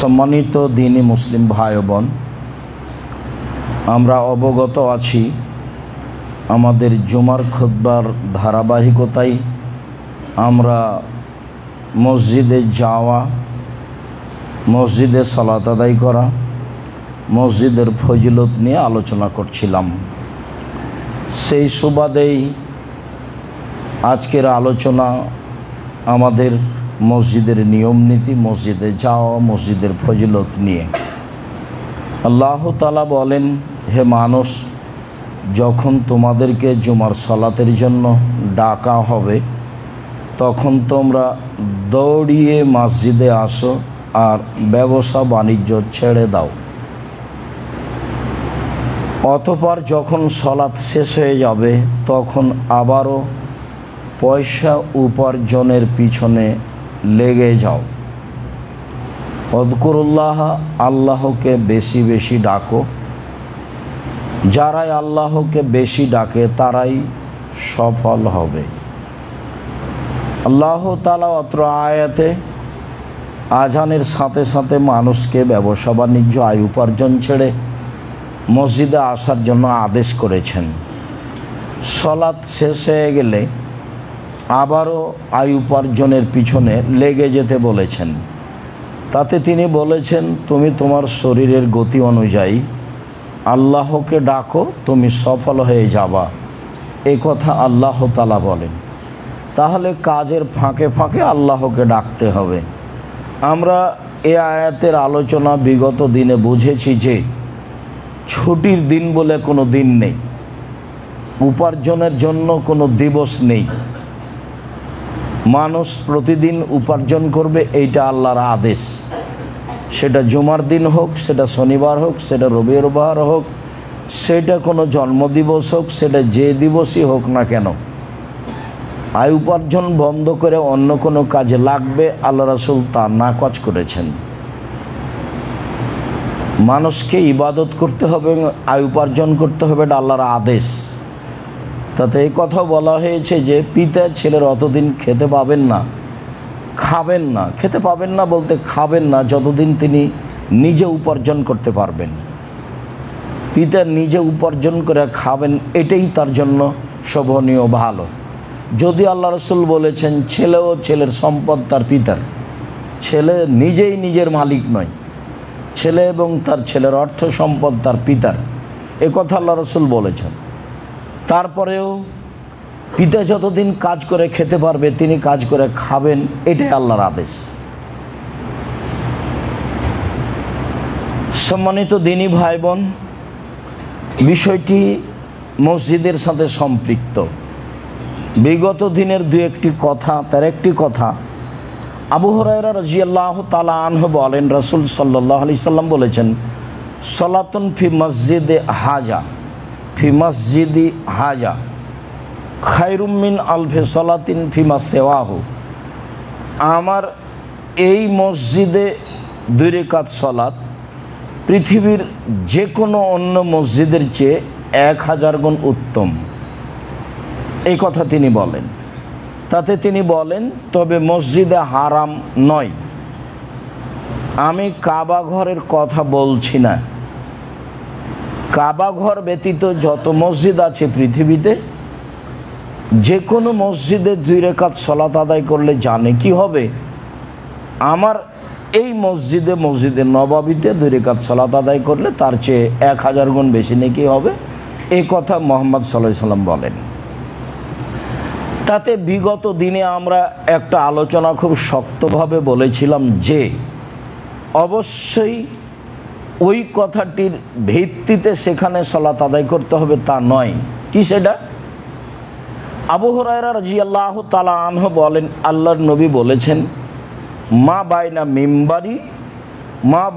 সম্মানিত দ্বীনী মুসলিম ভাই ও বোন, আমরা অবগত আছি আমাদের জুমার খুতবার ধারাবাহিকতায় আমরা মসজিদে যাওয়া, মসজিদে সালাত আদায় করা, মসজিদের ফজিলত নিয়ে আলোচনা করছিলাম। সেই সুবাদেই আজকের আলোচনা আমাদের মসজিদের নিয়ম নীতি, মসজিদে যাওয়া, মসজিদের ফজিলত নিয়ে। আল্লাহ তাআলা বলেন, হে মানুষ, যখন তোমাদেরকে জুমার সালাতের জন্য ডাকা হবে তখন তোমরা দৌড়িয়ে মসজিদে আসো আর ব্যবসা বাণিজ্য ছেড়ে দাও। অতঃপর যখন সালাত শেষ হয়ে যাবে তখন আবারও পয়সা উপার্জনের পিছনে লেগে যাও। অযকুরুল্লাহ, আল্লাহকে বেশি বেশি ডাকো। যারাই আল্লাহকে বেশি ডাকে তারাই সফল হবে। আল্লাহ তাআলা অত্র আয়াতে আজানের সাথে সাথে মানুষকে ব্যবসা বাণিজ্য, আয় উপার্জন ছেড়ে মসজিদে আসার জন্য আদেশ করেছেন। সালাত শেষ হয়ে গেলে আবারও আয় উপার্জনের পিছনে লেগে যেতে বলেছেন। তাতে তিনি বলেছেন, তুমি তোমার শরীরের গতি অনুযায়ী আল্লাহকে ডাকো, তুমি সফল হয়ে যাবা। এই কথা আল্লাহ তাআলা বলেন। তাহলে কাজের ফাঁকে ফাঁকে আল্লাহকে ডাকতে হবে। আমরা এই আয়াতের আলোচনা বিগত দিনে বুঝেছি যে ছুটির দিন বলে কোনো দিন নেই, উপার্জনের জন্য কোনো দিবস নেই। মানুষ প্রতিদিন উপার্জন করবে, এইটা আল্লাহর আদেশ। সেটা জুমার দিন হোক, সেটা শনিবার হোক, সেটা রবিবার হোক, সেটা কোনো জন্মদিবস হোক, সেটা যে দিবসই হোক না কেন, আয় উপার্জন বন্ধ করে অন্য কোনো কাজে লাগবে, আল্লাহ রাসূল তা নাকচ করেছেন। মানুষকে ইবাদত করতে হবে, আয় উপার্জন করতে হবে, এটা আল্লাহর আদেশ। তাতে এই কথা বলা হয়েছে যে পিতা ছেলের অতদিন খেতে পাবেন না, খাবেন না। খেতে পাবেন না বলতে খাবেন না যতদিন তিনি নিজে উপার্জন করতে পারবেন। পিতা নিজে উপার্জন করে খাবেন, এটাই তার জন্য শোভনীয়, ভালো। যদি আল্লাহ রাসূল বলেছেন ছেলে ও ছেলের সম্পদ তার পিতার, ছেলে নিজেই নিজের মালিক নয়, ছেলে এবং তার ছেলের অর্থ সম্পদ তার পিতার, এ কথা আল্লাহ রাসূল বলেছেন। তারপরেও পিতা যতদিন কাজ করে খেতে পারবে তিনি কাজ করে খাবেন, এটাই আল্লাহর আদেশ। সম্মানিত দ্বীনী ভাই বোন, বিষয়টি মসজিদের সাথে সম্পৃক্ত। বিগত দিনের দু একটি কথা, তার একটি কথা, আবু হুরায়রা রাদিয়াল্লাহু তাআলা আনহু বলেন, রাসূল সাল্লাল্লাহু আলাইহি সাল্লাম বলেছেন, সালাতুন ফি মসজিদে হাজা, ফি মসজিদি হাজা খায়রুম মিন আলফি সালাতিন ফিমা সিওয়াহু। আমার এই মসজিদে 2 রাকাত সালাত পৃথিবীর যে কোনো অন্য মসজিদের চেয়ে 1000 গুণ উত্তম। এই কথা তিনি বলেন। তাতে তিনি বলেন, তবে মসজিদে হারাম নয়। আমি কাবা ঘরের কথা বলছি না। কাবা ঘর ব্যতীত যত মসজিদ আছে পৃথিবীতে, যে কোনো মসজিদে 2 রাকাত সালাত আদায় করলে জানে কি হবে? আমার এই মসজিদে, মসজিদে নববীতে 2 রাকাত সালাত আদায় করলে তার চেয়ে 1000 গুণ বেশি নেকি হবে। এই কথা মুহাম্মদ সাল্লাল্লাহু আলাইহি সাল্লাম বলেন। তাতে বিগত দিনে আমরা একটা আলোচনা খুব শক্তভাবে বলেছিলাম যে অবশ্যই ওই কথাটির ভিত্তিতে সেখানে সালাত আদায় করতে হবে তা নয়। কি সেটা? আবু হুরায়রা রাদিয়াল্লাহু তাআলা আনহু বলেন, আল্লাহর নবী বলেছেন, মা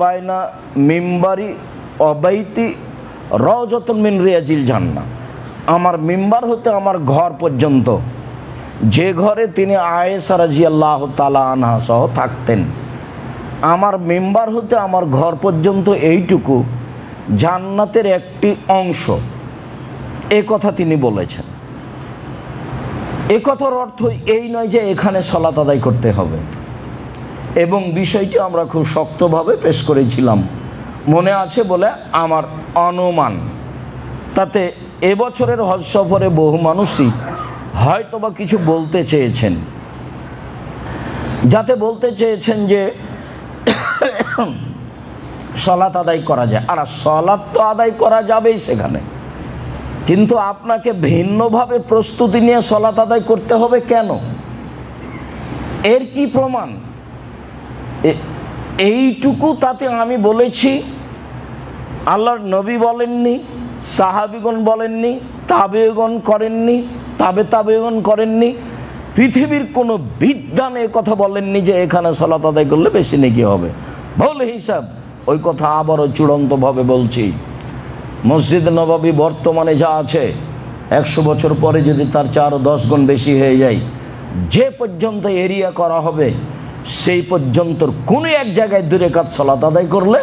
বাইনা মিম্বারি অবাইতি রাওজাতুন মিন রিয়াজিল জান্নাহ। আমার মিম্বার হতে আমার ঘর পর্যন্ত, যে ঘরে তিনি আয়েশা রাদিয়াল্লাহু তাআলা আনহা সহ থাকতেন, আমার মিম্বার হতে আমার ঘর পর্যন্ত এইটুকু জান্নাতের একটি অংশ। এ কথা তিনি বলেছেন। এ কথার অর্থ এই নয় যে এখানে সালাত আদায় করতে হবে। এবং বিষয়টি আমরা খুব শক্তভাবে পেশ করেছিলাম, মনে আছে বলে আমার অনুমান। তাতে এবছরের হজ সফরে বহু মানুষই হয়তোবা কিছু বলতে চেয়েছেন, যাতে বলতে চেয়েছেন যে সালাত আদায় করা যায়। আর সালাত তো আদায় করা যাবেই সেখানে, কিন্তু আপনাকে ভিন্নভাবে প্রস্তুতি নিয়ে সালাত আদায় করতে হবে কেন? এর কি প্রমাণ? এইটুকু তাতে আমি বলেছি, আল্লাহর নবী বলেননি, সাহাবিগণ বলেননি, তাবেগণ করেননি, তাবেগণ করেননি, পৃথিবীর কোনো বিদ্বান এ কথা বলেননি যে এখানে সালাত আদায় করলে বেশি নেকি হবে। ভুল হিসাব। ওই কথা আবারও চূড়ান্তভাবে বলছি, মসজিদ নববী বর্তমানে যা আছে 100 বছর পরে যদি তার 4-10 গুণ বেশি হয়ে যায়, যে পর্যন্ত এরিয়া করা হবে সেই পর্যন্ত কোনো এক জায়গায় 2 রাকাত সালাত আদায় করলে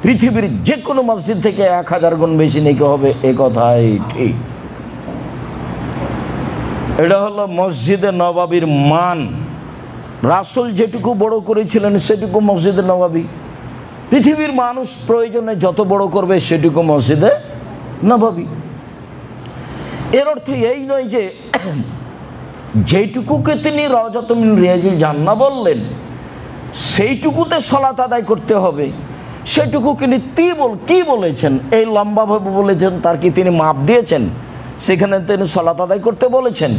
পৃথিবীর যে কোনো মসজিদ থেকে 1000 গুণ বেশি নেকি হবে। এ কথাই ঠিক। এটা হলো মসজিদে নববীর মান। রাসূল যেটুকু বড় করেছিলেন সেটুকু মসজিদে নববী। পৃথিবীর মানুষ প্রয়োজনে যত বড় করবে সেটুকু মসজিদে নববী। এর অর্থ এই নয় যে যেটুকুকে তিনি রাওজাতুম মিন রিয়াজিল জান্নাহ বললেন সেইটুকুতে সালাত আদায় করতে হবে। সেটুকু তিনি কি বলেছেন? এই লম্বাভাবে বলেছেন, তার কি তিনি মাপ দিয়েছেন? সেখানে তিনি সালাত আদায় করতে বলেছেন।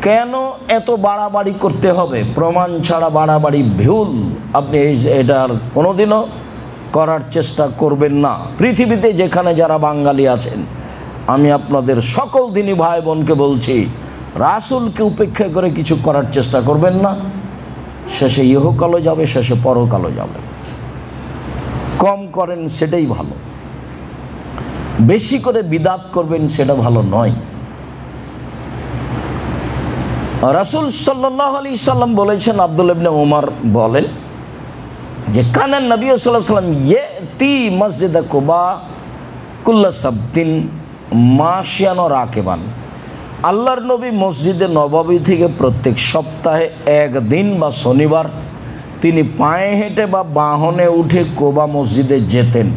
কেন এত বাড়াবাড়ি করতে হবে? প্রমাণ ছাড়া বাড়াবাড়ি ভুল। আপনি এটার কোনোদিনও করার চেষ্টা করবেন না। পৃথিবীতে যেখানে যারা বাঙালি আছেন, আমি আপনাদের সকল দিনই ভাই বোনকে বলছি, রাসূলকে উপেক্ষা করে কিছু করার চেষ্টা করবেন না। শেষে ইহকালও যাবে, শেষে পরকালও যাবে। কম করেন সেটাই ভালো, বেশি করে বিদাত করবেন সেটা ভালো নয়। রাসূল সাল্লাল্লাহু আলাইহি সাল্লাম বলেছেন, আব্দুল্লাহ ইবনে উমর বলেন যে কানান নবী সাল্লাল্লাহু আলাইহি সাল্লাম ইয়াতি মসজিদ কুবা কুল্লা সাবতিন মাশিয়ান ওয়া রাকিবান। আল্লাহর নবী মসজিদে নববী থেকে প্রত্যেক সপ্তাহে একদিন বা শনিবার তিনি পায়ে হেঁটে বা বাহনে উঠে কোবা মসজিদে যেতেন।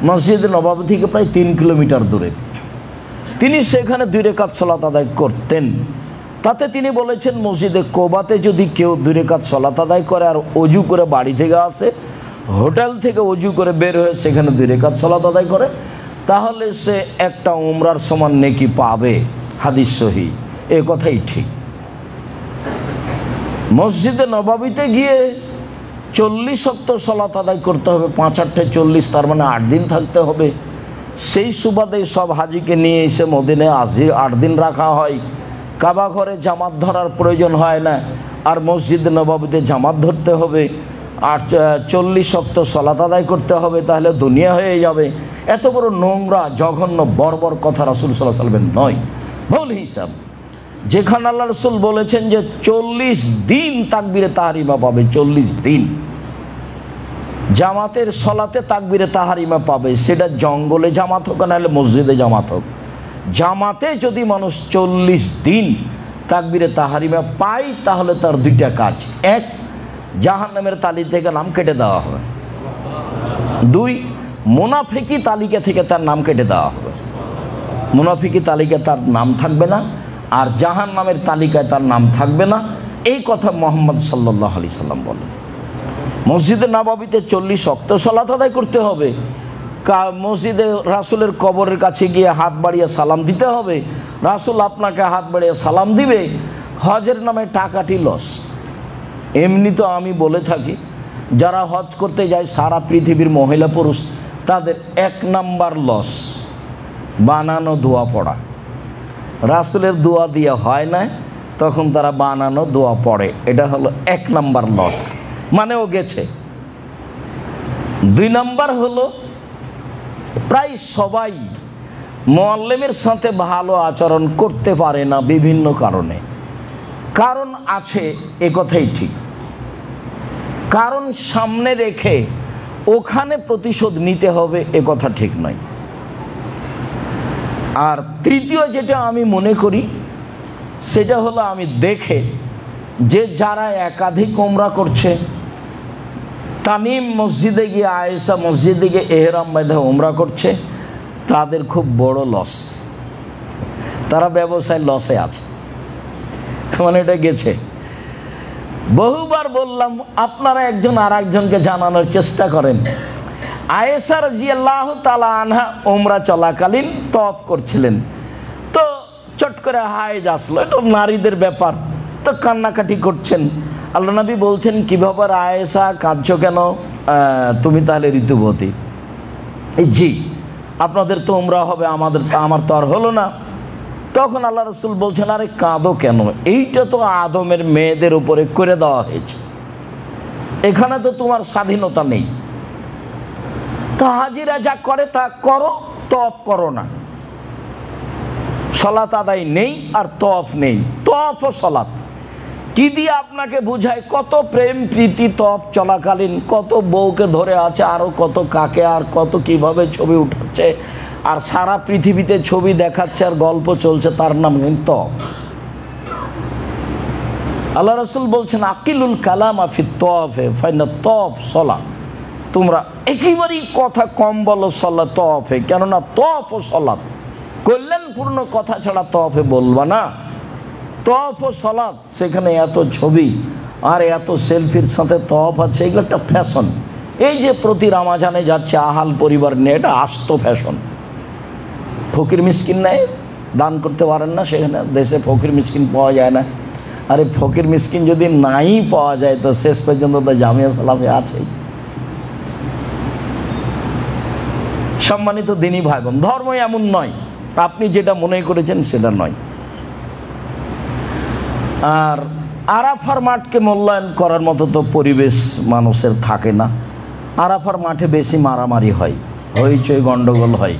মসজিদে নববী থেকে প্রায় 3 কিলোমিটার দূরে। তিনি সেখানে 2 রাকাত সালাত আদায় করতেন। তাতে তিনি বলেছেন, মসজিদে কোবাতে যদি কেউ 2 রাকাত সালাত আদায় করে আর অজু করে বাড়ি থেকে আসে, হোটেল থেকে অজু করে বের হয়ে সেখানে 2 রাকাত সালাত আদায় করে, তাহলে সে একটা উমরার সমান নেকি পাবে। হাদিস সহিহ। এ কথাই ঠিক। মসজিদে নববীতে গিয়ে 40 ওয়াক্ত সালাত আদায় করতে হবে, 5-8 40, তার মানে 8 দিন থাকতে হবে। সেই সুবাদে সব হাজিকে নিয়ে এসে মদিনায় 8 দিন রাখা হয়। কাবা ঘরে জামাত ধরার প্রয়োজন হয় না, আর মসজিদ নববীতে জামাত ধরতে হবে, আর 40 ওয়াক্ত সালাত আদায় করতে হবে, তাহলে দুনিয়া হয়ে যাবে। এত বড় নোংরা জঘন্য বর্বর কথা রাসূল সাল্লাল্লাহু আলাইহি ওয়াসাল্লাম নয়, ভুল হিসাব। যেখানে আল্লাহ রাসূল বলেছেন যে 40 দিন তাকবীরে তাহরিমা পাবে, 40 দিন জামাতের সলাতে তাকবীরে তাহরিমা পাবে, সেটা জঙ্গলে জামাত হোক নাহলে মসজিদে জামাত হোক, জামাতে যদি মানুষ 40 দিন তাকবীরে তাহরিমা পায় তাহলে তার 2টা কাজ। 1, জাহান্নামের তালিকা থেকে নাম কেটে দেওয়া হবে। 2, মুনাফিকি তালিকা থেকে তার নাম কেটে দেওয়া হবে। মুনাফিকি তালিকায় তার নাম থাকবে না, আর জাহান্নামের তালিকায় তার নাম থাকবে না। এই কথা মুহাম্মদ সাল্লাল্লাহু আলাইহি সাল্লাম বলেন। মসজিদে নববীতে 40 ওয়াক্ত সালাত আদায় করতে হবে। মসজিদে রাসূলের কবরের কাছে গিয়ে হাত বাড়িয়ে সালাম দিতে হবে। রাসূল আপনাকে হাত বাড়িয়ে সালাম দিবে। হজের নামে টাকাটি লস। এমনি তো আমি বলে থাকি, যারা হজ করতে যায় সারা পৃথিবীর মহিলা পুরুষ, তাদের 1 নাম্বার লস বানানো দোয়া পড়া। রাসূলের দোয়া দিয়ে হয় না, তখন তারা বানানো দোয়া পড়ে। এটা হলো 1 নাম্বার লস, মানে ও গেছে। 2 নাম্বার হলো প্রায় সবাই মুআল্লিমের সাথে ভালো আচরণ করতে পারে না বিভিন্ন কারণে। কারণ আছে, এ কথাই ঠিক। কারণ সামনে রেখে ওখানে প্রতিশোধ নিতে হবে, এ কথা ঠিক নয়। আর তৃতীয় যেটা আমি মনে করি সেটা হলো, আমি দেখে যে যারা একাধিক উমরা করছে তামিম মসজিদে গিয়ে, আয়েশা মসজিদে গিয়ে এহরাম বেঁধে উমরা করছে, তাদের খুব বড় লস, তারা ব্যবসায় লসে আছে, মানে এটা গেছে। বহুবার বললাম আপনারা একজন আর একজনকে জানানোর চেষ্টা করেন। আয়েশা রাদিয়াল্লাহু তাআলা আনহা উমরা চলাকালীন তওয়াফ করছিলেন, তো চট করে হায়েজ আসলো, এটা নারীদের ব্যাপার, তো কান্নাকাটি করছেন। আল্লাহ নবী বলছেন, কি ব্যাপার আয়েশা, কাঁদছো কেন? তুমি তাহলে ঋতুবতী? জি, আপনাদের তো উমরা হবে, আমার তো আর হলো না। তখন আল্লাহ রাসূল বলছেন, আরে কাঁদো কেন, এইটা তো আদমের মেয়েদের উপরে করে দেওয়া হয়েছে, এখানে তো তোমার স্বাধীনতা নেই। তা হাজিরা যা করে তা করো, তওয়াফ করো না। সালাত আদায় নেই আর তওয়াফ নেই, তওয়াফ ও সালাত কি দিয়ে আপনাকে বুঝায়? কত প্রেম প্রীতি তওয়াফ চলাকালীন, কত বউকে ধরে আছে, আরো কত কাকে, আর কত কিভাবে ছবি উঠাচ্ছে, আর সারা পৃথিবীতে ছবি দেখাচ্ছে আর গল্প চলছে, তার নাম তওয়াফ। আল্লাহ রাসূল বলছেন, আকিলুল কালাম ফিত তওয়াফে ফাইনা তওয়াফ সালাত, তোমরা একেবারেই কথা কম বলো সালাত তওয়াফে, কেননা তওয়াফ ও সালাত কল্যাণপূর্ণ কথা ছাড়া তওয়াফে বলবা না। তওয়াফ ও সালাত, সেখানে এত ছবি আর এত সেলফির সাথে তওয়াফ আছে, এগুলো একটা ফ্যাশন। এই যে প্রতি রামাজানে যাচ্ছে আহাল পরিবার নিয়ে, এটা আস্ত ফ্যাশন। ফকির মিসকিন নেই, দান করতে পারেন না, সেখানে দেশে ফকির মিসকিন পাওয়া যায় না। আরে ফকির মিসকিন যদি নাই পাওয়া যায় তো শেষ পর্যন্ত তো জামিয়া সালাফে আছেই। সম্মানিত দিনী ভাই বোন, ধর্ম এমন নয় আপনি যেটা মনে করেছেন সেটা নয়। আর আরাফার মাঠকে মূল্যায়ন করার মতো তো পরিবেশ মানুষের থাকে না। আরাফার মাঠে বেশি মারামারি হয়, হইচই গন্ডগোল হয়,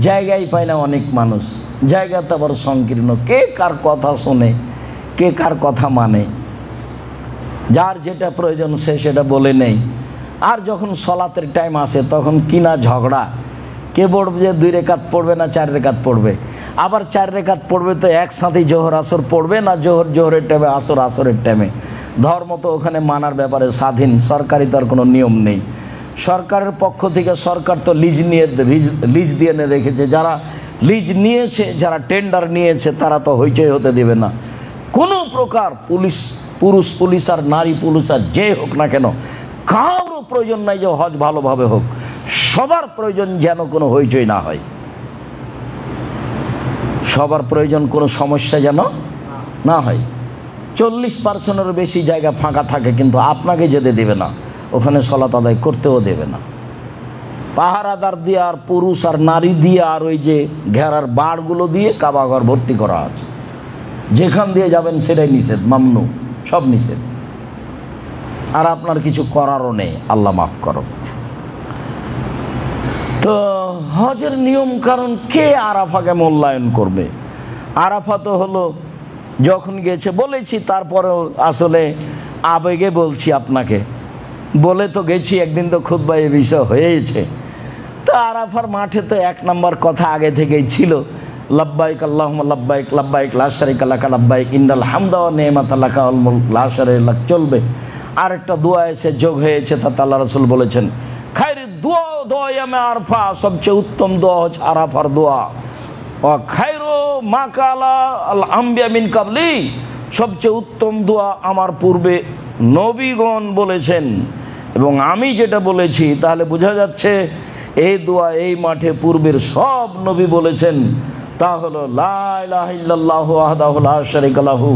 জায়গায় পায় না অনেক মানুষ, জায়গাতে আবার সংকীর্ণ, কে কার কথা শোনে, কে কার কথা মানে, যার যেটা প্রয়োজন সে সেটা বলে নেই। আর যখন সলাতের টাইম আসে তখন কিনা ঝগড়া, কে পড়বে, যে 2 রেকাত পড়বে না 4 রেকাত পড়বে, আবার 4 রেকাত পড়বে তো একসাথেই জোহর আসর পড়বে না, জোহরের টাইমে আসর আসরের টাইমে। ধর্ম তো ওখানে মানার ব্যাপারে স্বাধীন, সরকারি তার কোনো নিয়ম নেই। সরকারের পক্ষ থেকে সরকার তো লিজ দিয়ে রেখেছে, যারা লিজ নিয়েছে, যারা টেন্ডার নিয়েছে তারা তো হইচই হতে দেবে না। কোনো প্রকার পুরুষ পুলিশ আর নারী পুলিশ আর যে হোক না কেন, কারোর প্রয়োজন নাই যে হজ ভালোভাবে হোক, সবার প্রয়োজন যেন কোনো হইচই না হয়, সবার প্রয়োজন কোনো সমস্যা যেন না হয়। 40% বেশি জায়গা ফাঁকা থাকে কিন্তু আপনাকে যেতে দেবে না, ওখানে সালাত আদায় করতেও দেবে না। পাহারাদার দিয়ে আর পুরুষ আর নারী দিয়ে আর ওই যে ঘেরার বাড়গুলো দিয়ে কাবাঘর ভর্তি করা আছে, যেখান দিয়ে যাবেন সেটাই নিষেধ, মামনু, সব নিষেধ। আর আপনার কিছু করারও নেই, আল্লাহ মাফ করো। তো হজের নিয়ম কারণ, কে আরাফাকে মূল্যায়ন করবে? আরাফা তো হলো যখন গেছে, বলেছি, তারপরেও আসলে আবেগে বলছি আপনাকে, বলে তো গেছি, একদিন তো খুতবা এ বিষয় হয়েছে। তো আরাফার মাঠে তো 1 নম্বর কথা আগে থেকেই ছিল, লাব্বাইক আল্লাহুম্মা লাব্বাইক, লাব্বাইক লা শারীকা লাকা লাব্বাইক, ইন্নাল হামদা ওয়া নি'মাতা লাকা ওয়াল মুলক লা শারীকা লাক, চলবে। আরেকটা দোয়া এসে যোগ হয়েছে, তাতে আল্লাহ রাসূল বলেছেন, খায়রুদ দুআ দুআয়ামে আরাফা, সবচেয়ে উত্তম দোয়া হচ্ছে আরাফার দোয়া। ওয়া খায়রু মা কালা আল আম্বিয়া মিন কাবলি, সবচেয়ে উত্তম দোয়া আমার পূর্বে নবীগণ বলেছেন এবং আমি যেটা বলেছি, তাহলে বোঝা যাচ্ছে এই দোয়া এই মাঠে পূর্বের সব নবী বলেছেন। তা হলো লা ইলাহা ইল্লাল্লাহু ওয়াহদাহু লা শারীকা লাহু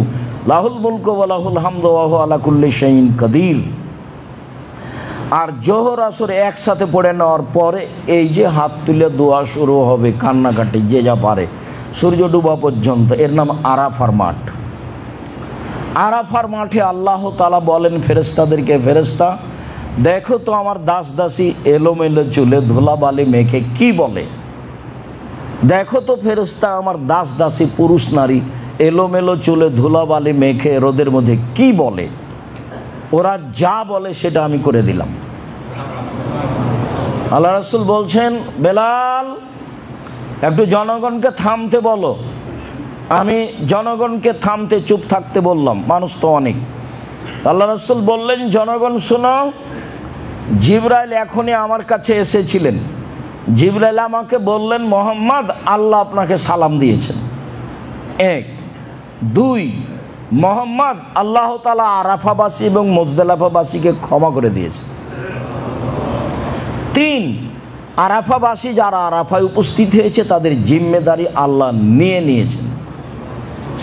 লাহুল মুলকু ওয়া লাহুল হামদু ওয়া হুয়া আলা কুল্লি শাইইন কাদির। আর জোহর আসর একসাথে পড়ে নেওয়ার পরে এই যে হাত তুলে দোয়া শুরু হবে, কান্নাকাটি যে যা পারে, সূর্য ডুবা পর্যন্ত, এর নাম আরাফার মাঠ। আরাফার মাঠে আল্লাহ তাআলা বলেন ফেরেশতাদেরকে, ফেরেশতা দেখো তো আমার দাস দাসী এলোমেলো চুলে ধুলাবালি মেখে কি বলে। দেখো তো ফেরেশতা আমার দাস দাসী পুরুষ নারী এলোমেলো চুলে ধুলাবালি মেখে রোদের মধ্যে কি বলে। ওরা যা বলে সেটা আমি করে দিলাম। আল্লাহ রাসূল বলছেন, বেলাল একটু জনগণকে থামতে বলো। আমি জনগণকে থামতে, চুপ থাকতে বললাম, মানুষ তো অনেক। আল্লাহ রাসূল বললেন, জনগণ শোনো, জিবরাইল এখনই আমার কাছে এসেছিলেন। জিবরাইল আমাকে বললেন, মোহাম্মদ, আল্লাহ আপনাকে সালাম দিয়েছেন। 1 2, মোহাম্মদ, আল্লাহ তাআলা আরাফাবাসী এবং মুজদালিফাবাসীকে ক্ষমা করে দিয়েছেন। 3, আরাফাবাসী যারা আরাফায় উপস্থিত হয়েছে তাদের জিম্মেদারি আল্লাহ নিয়ে নিয়েছেন।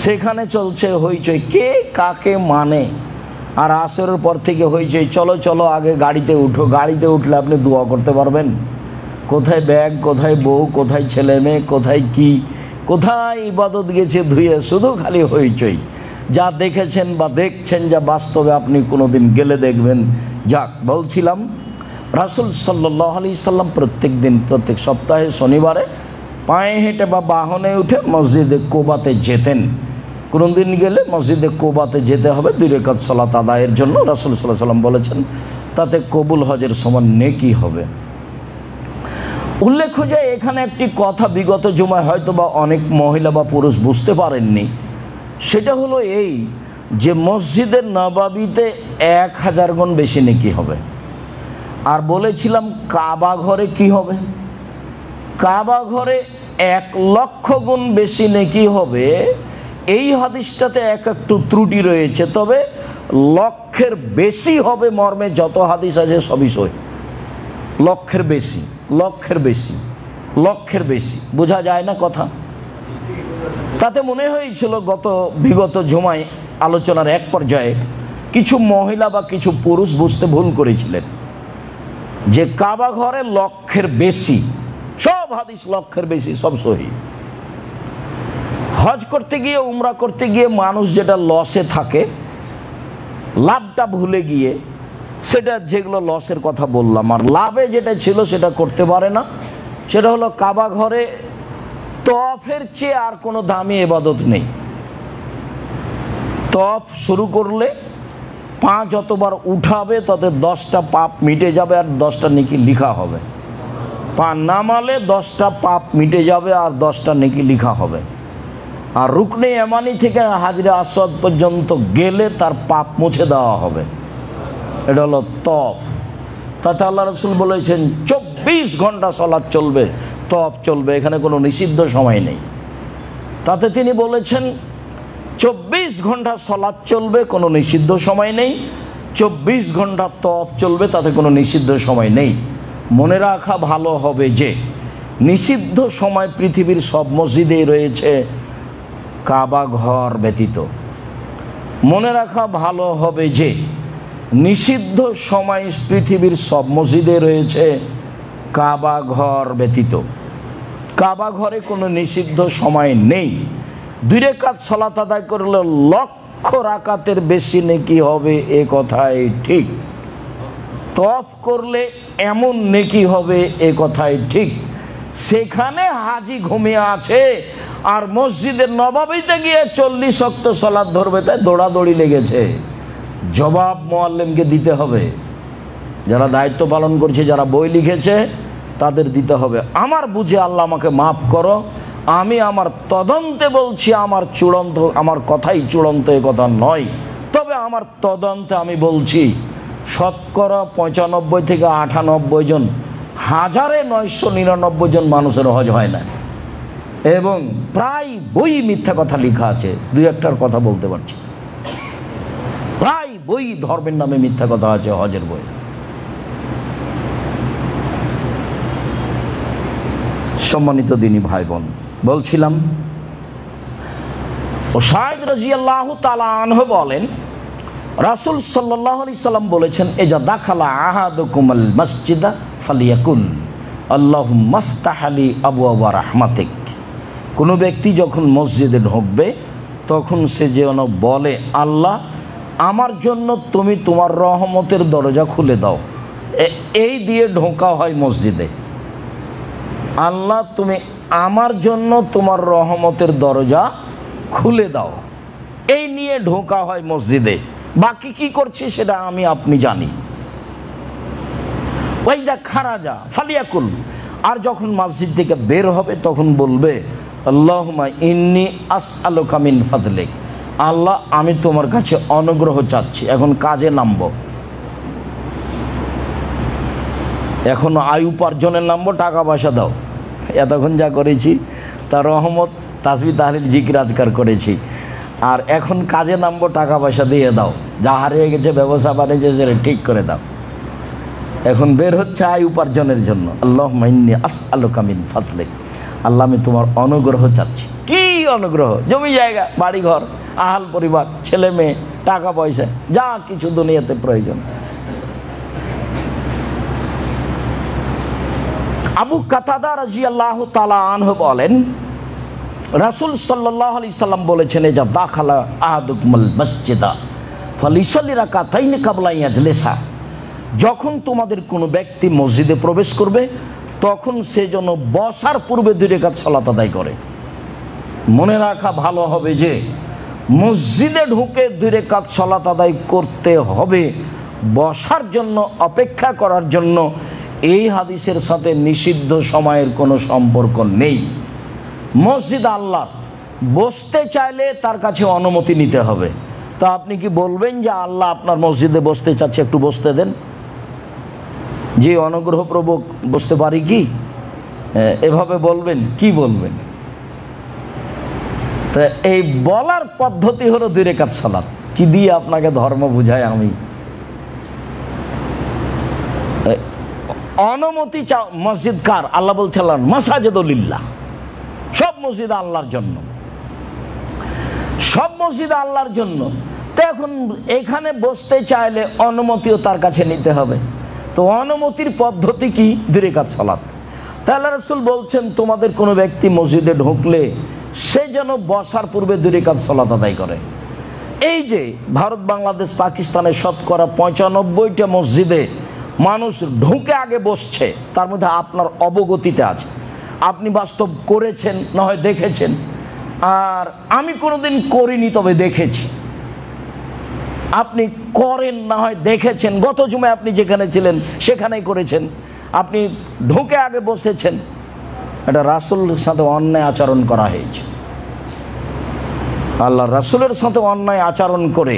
সেখানে চলছে হইচই, কে কাকে মানে। আর আসরের পর থেকে হইচই, চলো চলো আগে গাড়িতে উঠো। গাড়িতে উঠলে আপনি দোয়া করতে পারবেন? কোথায় ব্যাগ, কোথায় বউ, কোথায় ছেলে মেয়ে, কোথায় কি, কোথায় ইবাদত গেছে ধুয়ে, শুধু খালি হইচই। যা দেখেছেন বা দেখছেন, যা বাস্তবে আপনি কোনোদিন গেলে দেখবেন। যাক, বলছিলাম রাসূল সাল্লাল্লাহু আলাইহি সাল্লাম প্রত্যেক দিন, প্রত্যেক সপ্তাহে শনিবারে পায়ে হেঁটে বা বাহনে উঠে মসজিদে কুবাতে যেতেন। কোনো দিন গেলে মসজিদে কুবাতে যেতে হবে 2 রাকাত সালাত আদায়ের জন্য। রাসূল সাল্লাল্লাহু আলাইহি সাল্লাম বলেছেন তাতে কবুল হজের সমান নেকি হবে। উল্লেখ্য যে এখানে একটি কথা বিগত জুমায় হয়তো বা অনেক মহিলা বা পুরুষ বুঝতে পারেননি। সেটা হলো এই যে মসজিদের নববীতে 1000 গুণ বেশি নেকি হবে। আর বলেছিলাম কাবা ঘরে কি হবে? কাবা ঘরে 1,00,000 গুণ বেশি নেকি হবে। এই হাদিসটাতে একটু ত্রুটি রয়েছে, তবে লক্ষের বেশি হবে মর্মে যত হাদিস আছে সবই সহি। লক্ষের বেশি, লক্ষের বেশি, লক্ষের বেশি, বোঝা যায় না কথা। তাতে মনে হয়েছিল বিগত জুমায় আলোচনার এক পর্যায়ে কিছু মহিলা বা কিছু পুরুষ বুঝতে ভুল করেছিলেন যে কাবা ঘরে লক্ষের বেশি, সব হাদিস লক্ষের বেশি, সব সহি। হজ করতে গিয়ে, উমরা করতে গিয়ে মানুষ যেটা লসে থাকে, লাভটা ভুলে গিয়ে, সেটা যেগুলো লসের কথা বললাম, আর লাভে যেটা ছিল সেটা করতে পারে না। সেটা হলো কাবা ঘরে তওয়াফের চেয়ে আর কোনো দামি ইবাদত নেই। তওয়াফ শুরু করলে পা যতবার উঠাবে তত 10টা পাপ মিটে যাবে আর 10টা নেকি লিখা হবে। পা নামালে 10টা পাপ মিটে যাবে আর 10টা নেকি লিখা হবে। আর রুকনে ইয়ামানি থেকে হাজরে আসওয়াদ পর্যন্ত গেলে তার পাপ মুছে দেওয়া হবে। এটা হলো তওয়াফ। তাতে আল্লাহ রাসূল বলেছেন 24 ঘন্টা সালাত চলবে, তওয়াফ চলবে, এখানে কোনো নিষিদ্ধ সময় নেই। তাতে তিনি বলেছেন 24 ঘন্টা সালাত চলবে, কোনো নিষিদ্ধ সময় নেই। 24 ঘন্টা তওয়াফ চলবে, তাতে কোনো নিষিদ্ধ সময় নেই। মনে রাখা ভালো হবে যে নিষিদ্ধ সময় পৃথিবীর সব মসজিদেই রয়েছে, কাবা ঘর ব্যতীত। মনে রাখা ভালো হবে যে নিষিদ্ধ সময় পৃথিবীর সব মসজিদে রয়েছে, কাবা ঘর ব্যতীত। কাবা ঘরে কোনো নিষিদ্ধ সময় নেই। 2 রাকাত সালাত আদায় করলে 1,00,000 রাকাতের বেশি নেকি হবে, এ কথাই ঠিক। তওয়াফ করলে এমন নেকি হবে, এ কথাই ঠিক। সেখানে হাজি ঘুমিয়ে আছে আর মসজিদের নববীতে গিয়ে 40 ওয়াক্ত সালাত ধরবে, তাই দৌড়াদৌড়ি লেগেছে। জবাব মুআল্লিমকে দিতে হবে। যারা দায়িত্ব পালন করছে, যারা বই লিখেছে, তাদের দিতে হবে। আমার বুঝে আল্লাহ আমাকে মাফ করো, আমি আমার তদন্তে বলছি, আমার চূড়ান্ত, আমার কথাই চূড়ান্ত এ কথা নয়। তবে আমার তদন্তে আমি বলছি 95 থেকে 98 জন, 1999 জন মানুষের হজ হয় না। এবং প্রায় বই মিথ্যা কথা লেখা আছে, 2-1টার কথা বলতে পারছি। প্রায় বই ধর্মের নামে মিথ্যা কথা আছে হজের বই। সম্মানিত দিনী ভাই বোন, বলছিলাম উসাইদ রাদিয়াল্লাহু তাআলা আনহু বলেন রাসূল সাল্লাল্লাহু আলাইহি সাল্লাম বলেছেন, ইজা দাখালা আহাদুকুমুল মসজিদা ফালিয়াকুল আল্লাহুম্মা ইফতাহ লি আবওয়াবা রাহমাতিক। কোনো ব্যক্তি যখন মসজিদে ঢুকবে তখন সে যেন বলে, আল্লাহ আমার জন্য তুমি তোমার রহমতের দরজা খুলে দাও। এই দিয়ে ঢোকা হয় মসজিদে। আল্লাহ তুমি আমার জন্য তোমার রহমতের দরজা খুলে দাও, এই নিয়ে ঢোকা হয় মসজিদে। বাকি কি করছে সেটা আমি আপনি জানি। ওয়াইদা খারাজা ফালিয়াকুল, আর যখন মসজিদ থেকে বের হবে তখন বলবে, আল্লাহুম্মা ইন্নী আসআলুকা মিন ফাদলিক, আল্লাহ আমি তোমার কাছে অনুগ্রহ চাচ্ছি। এখন কাজে নামবো। এখন আয় উপার্জনের নামবো, টাকা পয়সা দাও, এতক্ষণ যা করেছি তার রহমত তাসবিহ তাহলিল জিকির আজকার করেছি, আর এখন কাজে নামবো, টাকা পয়সা দিয়ে দাও, যা হারিয়ে গেছে ব্যবসা বাণিজ্য সেটা ঠিক করে দাও। এখন বের হচ্ছে আয় উপার্জনের জন্য। আল্লাহুম্মা ইন্নী আসআলুকা মিন ফাজলিক, আল্লাহ আমি তোমার অনুগ্রহ চাচ্ছি। কি অনুগ্রহ? জমি জায়গা, বাড়ি ঘর, আহাল পরিবার, ছেলে মেয়ে, টাকা পয়সা, যা কিছু দুনিয়াতে প্রয়োজন। আবু কাতাদা রাদিয়াল্লাহু তাআলা আনহু বলেন, রাসূল সাল্লাল্লাহু আলাইহি সাল্লাম বলেছেন, যা দাখালা আহাদুকুমুল মসজিদা ফালিসাল্লি রাকাতাইনি ক্বাবলা ইয়াজলিসা, যখন তোমাদের কোনো ব্যক্তি মসজিদে প্রবেশ করবে তখন সে যেন বসার পূর্বে 2 রাকাত সালাত আদায় করে। মনে রাখা ভালো হবে যে মসজিদে ঢুকে 2 রাকাত সালাত আদায় করতে হবে, বসার জন্য, অপেক্ষা করার জন্য এই হাদিসের সাথে নিষিদ্ধ সময়ের কোনো সম্পর্ক নেই। মসজিদ আল্লাহ, বসতে চাইলে তার কাছে অনুমতি নিতে হবে। তো আপনি কি বলবেন যে আল্লাহ আপনার মসজিদে বসতে চাচ্ছে, একটু বসতে দেন? যে অনুগ্রহপ্রবক বসতে পারি কি? এভাবে বলবেন? কি বলবেন? তো এই বলার পদ্ধতি হলো 2 রাকাত সালাত। কি দিয়ে আপনাকে ধর্ম বুঝায় আমি? অনুমতি চাও। মসজিদ কার? আল্লাহ বলছিলেন মাসাজিদুলিল্লাহ, সব মসজিদ আল্লাহর জন্য, সব মসজিদ আল্লাহর জন্য। তো এখন এখানে বসতে চাইলে অনুমতিও তার কাছে নিতে হবে। তো অনুমতির পদ্ধতি কি? 2 রাকাত সালাত। তাহলে রাসূল বলছেন, তোমাদের কোনো ব্যক্তি মসজিদে ঢুকলে সে যেন বসার পূর্বে 2 রাকাত সালাত আদায় করে। এই যে ভারত, বাংলাদেশ, পাকিস্তানের শতকরা 95টা মসজিদে মানুষ ঢুকে আগে বসছে, তার মধ্যে আপনার অবগতিতে আছে, আপনি বাস্তব করেছেন, না হয় দেখেছেন, আর আমি কোনোদিন করিনি তবে দেখেছি। আপনি করেন, না হয় দেখেছেন, গত জুমায় আপনি যেখানে ছিলেন সেখানেই করেছেন, আপনি ঢুকে আগে বসেছেন। এটা রাসূলের সাথে অন্যায় আচরণ করা হয়েছে। আল্লাহ রাসূলের সাথে অন্যায় আচরণ করে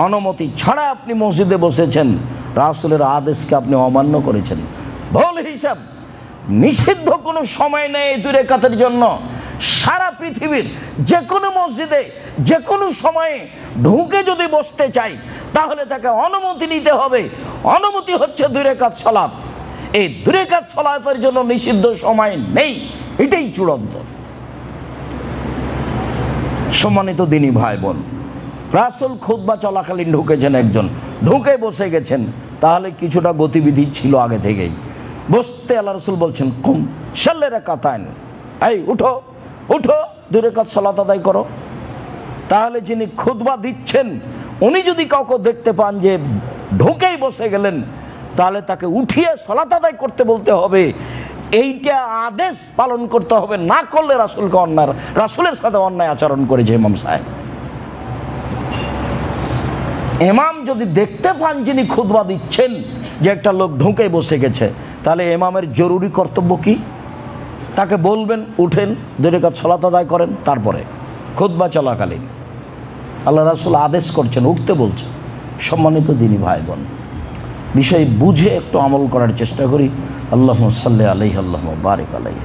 অনুমতি ছাড়া আপনি মসজিদে বসেছেন, রাসূলের আদেশকে আপনি অমান্য করেছেন। ভুল হিসাব, নিষিদ্ধ কোনো সময় নেই 2 রাকাতের জন্য। সারা পৃথিবীর যে কোনো মসজিদে যে কোনো সময়ে ঢুকে যদি বসতে চাই তাহলে তাকে অনুমতি নিতে হবে। অনুমতি হচ্ছে 2 রাকাত সালাত। এই 2 রাকাত সালাতের জন্য নিষিদ্ধ সময় নেই, এটাই চূড়ান্ত। সম্মানিত দিনী ভাই বোন, রাসূল খুতবা চলাকালীন ঢুকেছেন, একজন ঢুকে বসে গেছেন, তাহলে কিছুটা গতিবিধি ছিল আগে থেকেই। বসতে আল্লাহ রাসূল বলছেন, কুম সাল্লি রাকাতাইন, এই উঠো উঠো, 2 রাকাত সালাত আদায় করো। তাহলে যিনি খুতবা দিচ্ছেন উনি যদি কাউকে দেখতে পান যে ঢুকেই বসে গেলেন, তাহলে তাকে উঠিয়ে সালাত আদায় করতে বলতে হবে। এইটা আদেশ পালন করতে হবে, না করলে রাসূলকে অন্যায়, রাসূলের সাথে অন্যায় আচরণ করেছে ইমাম সাহেব। ইমাম যদি দেখতে পান যিনি খুতবা দিচ্ছেন যে একটা লোক ঢুকে বসে গেছে, তাহলে ইমামের জরুরি কর্তব্য কি? তাকে বলবেন উঠেন, 2 রাকাত সালাত আদায় করেন। তারপরে খুতবা চলাকালীন আল্লাহ রাসূল আদেশ করছেন, উঠতে বলছেন। সম্মানিত দিনী ভাই বোন, বিষয় বুঝে একটু আমল করার চেষ্টা করি। আল্লাহুম্মা সাল্লি আলাইহি, আল্লাহুম্মা বারিক আলাইহি।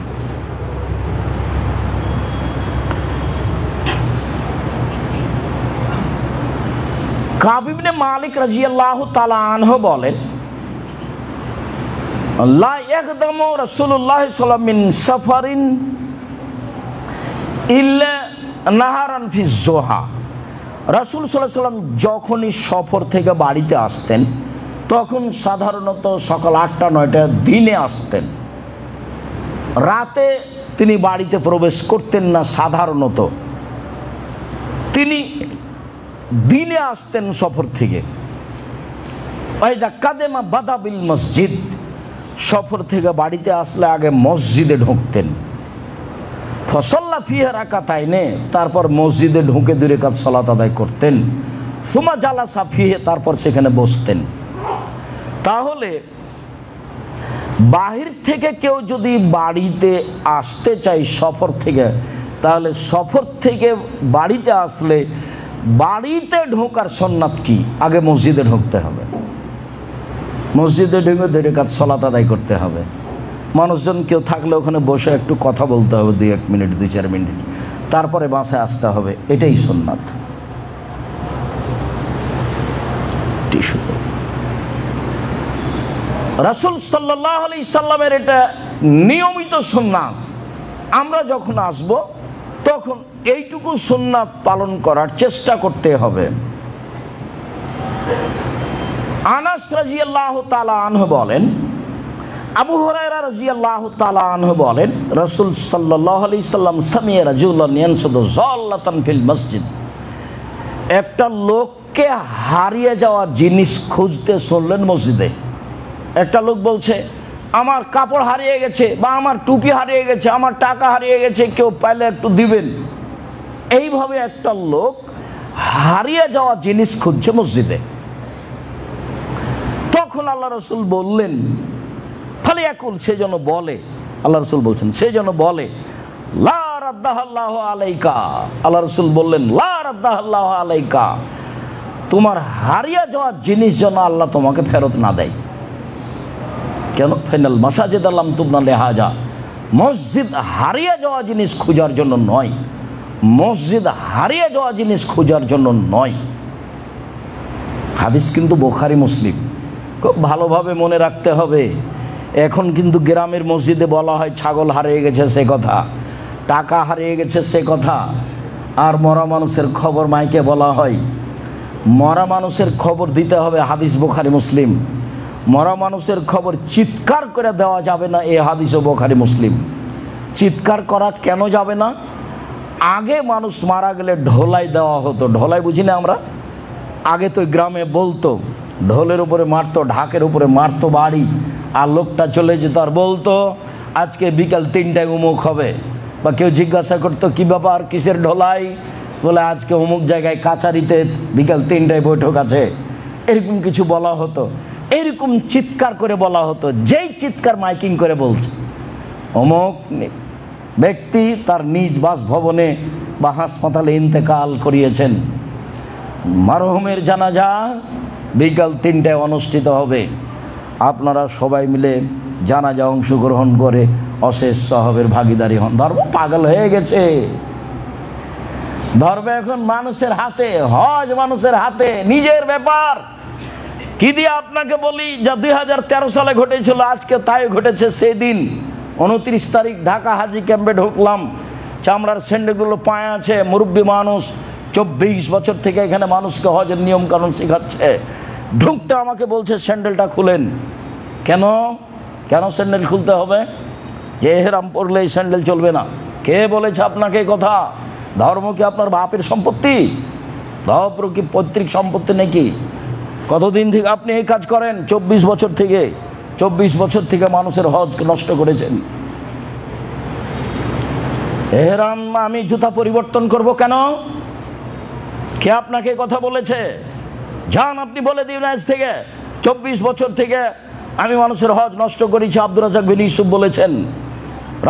কাব ইবনে মালিক রাদিয়াল্লাহু তাআলা আনহু বলেন, লা ইয়াকদামু রাসূলুল্লাহ সাল্লাল্লাহু আলাইহি ওয়াসাল্লাম মিন সাফারিন ইল্লা নাহারান ফি যুহা। রাসূল সাল্লাল্লাহু আলাইহি ওয়াসাল্লাম যখনই সফর থেকে বাড়িতে আসতেন তখন সাধারণত সকাল 8টা-9টা দিনে আসতেন। রাতে তিনি বাড়িতে প্রবেশ করতেন না। সাধারণত তিনি দিনে আসতেন সফর থেকে। ওয়াইদা কাদেমা বাদাবিল মসজিদ, সফর থেকে বাড়িতে আসলে আগে মসজিদে ঢুকতেন। ফসল্লা ফিহা রাকাতাইনে, তারপর মসজিদে ঢুকে 2 রাকাত সালাত আদায় করতেন। সুমা জালাসা ফিহে, তারপর সেখানে বসতেন। তাহলে বাহির থেকে কেউ যদি বাড়িতে আসতে চায় সফর থেকে, তাহলে সফর থেকে বাড়িতে আসলে বাড়িতে ঢোকার সুন্নাত কি? আগে মসজিদে ঢুকতে হবে। মসজিদে ঢুকে 2 রাকাত সালাত আদায় করতে হবে। মানুষজন কেউ থাকলে ওখানে বসে একটু কথা বলতে হবে 2-1 মিনিট 2-4 মিনিট, তারপরে বাসায় আসতে হবে। এটাই সুন্নাত। রাসূল সাল্লাল্লাহু আলাইহি সাল্লামের এটা নিয়মিত সুন্নাত। আমরা যখন আসব তখন এইটুকু সুন্নাত পালন করার চেষ্টা করতে হবে। আনাস রাদিয়াল্লাহু তাআলা আনহু বলেন, আবু হুরায়রা রাদিয়াল্লাহু তাআলা আনহু বলেন, রাসূল সাল্লাল্লাহু আলাইহি সাল্লাম সামিয়া রাজুলান ইয়ানসুদু যাল্লাতান ফিল মসজিদ, একটা লোককে হারিয়ে যাওয়া জিনিস খুঁজতে শুনলেন মসজিদে। একটা লোক বলছে, আমার কাপড় হারিয়ে গেছে, বা আমার টুপি হারিয়ে গেছে, আমার টাকা হারিয়ে গেছে, কেউ পাইলে একটু দিবেন। এইভাবে একটা লোক হারিয়ে যাওয়া জিনিস খুঁজছে মসজিদে। তখন আল্লাহ রাসূল বললেন, ফালিয়াকুল, সে যেন বলে, আল্লাহ রাসূল বলছেন সে যেন বলে, লা রাদ্দাহাল্লাহু আলাইকা। আল্লাহ রাসূল বললেন, লা রাদ্দাহাল্লাহু আলাইকা, তোমার হারিয়ে যাওয়া জিনিস যেন আল্লাহ তোমাকে ফেরত না দেয়। কেন? ফাইনাল মাসাজিদ আল্লাম তুবনা লিহাজা, মসজিদ হারিয়ে যাওয়া জিনিস খোঁজার জন্য নয়, মসজিদ হারিয়ে যাওয়া জিনিস খোঁজার জন্য নয়। হাদিস কিন্তু বুখারী মুসলিম, খুব ভালোভাবে মনে রাখতে হবে। এখন কিন্তু গ্রামের মসজিদে বলা হয় ছাগল হারিয়ে গেছে সে কথা, টাকা হারিয়ে গেছে সে কথা, আর মরা মানুষের খবর মাইকে বলা হয়। মরা মানুষের খবর দিতে হবে, হাদিস বুখারী মুসলিম। মরা মানুষের খবর চিৎকার করে দেওয়া যাবে না, এই হাদিসও বুখারী মুসলিম। চিৎকার করা কেন যাবে না? আগে মানুষ মারা গেলে ঢোলাই দেওয়া হতো। ঢোলাই বুঝি না আমরা? আগে তো গ্রামে বলতো, ঢোলের উপরে মারতো, ঢাকের উপরে মারতো বাড়ি, আর লোকটা চলে যেত আর বলতো আজকে বিকাল 3টায় অমুক হবে। বা কেউ জিজ্ঞাসা করতো কি ব্যাপার, কিসের ঢোলাই? বলে আজকে অমুক জায়গায় কাছারিতে বিকাল 3টায় বৈঠক আছে। এরকম কিছু বলা হতো, এরকম চিৎকার করে বলা হতো। যেই চিৎকার মাইকিং করে বলছে অমুক ব্যক্তি তার নিজ বাসভবনে বা হাসপাতালে ইন্তেকাল করিয়েছেন, মারহুমের জানাজা বিকাল 3টায় অনুষ্ঠিত হবে, আপনারা সবাই মিলে জানাজা অংশগ্রহণ করে অশেষ সওয়াবের ভাগীদারি হন। ধর্ম পাগল হয়ে গেছে। ধর্ম এখন মানুষের হাতে, হজ মানুষের হাতে, নিজের ব্যাপার। কি দিয়ে আপনাকে বলি, যা 2013 সালে ঘটেছিল আজকে তাই ঘটেছে। সেদিন 29 তারিখ ঢাকা হাজি ক্যাম্পে ঢুকলাম, চামড়ার স্যান্ডেলগুলো পায়ে আছে, মুরব্বী মানুষ 24 বছর থেকে এখানে মানুষকে হজের নিয়ম কানুন শেখাচ্ছে। ঢুকতে আমাকে বলছে স্যান্ডেলটা খুলেন। কেন কেন স্যান্ডেল খুলতে হবে? যে এহরাম পরলে এই স্যান্ডেল চলবে না। কে বলেছে আপনাকে কথা? ধর্ম কি আপনার বাপের সম্পত্তি? ধর্ম কি পৈতৃক সম্পত্তি নাকি? কতদিন থেকে আপনি এই কাজ করেন? 24 বছর থেকে মানুষের হজ নষ্ট করেছেন। এহরাম আমি জুতা পরিবর্তন করব কেন? কে আপনাকে কথা বলেছে? যান আপনি বলে দিন আজ থেকে 24 বছর থেকে আমি মানুষের হজ নষ্ট করেছি। আব্দুর রাজ্জাক বিন ইউসুফ বলেছেন,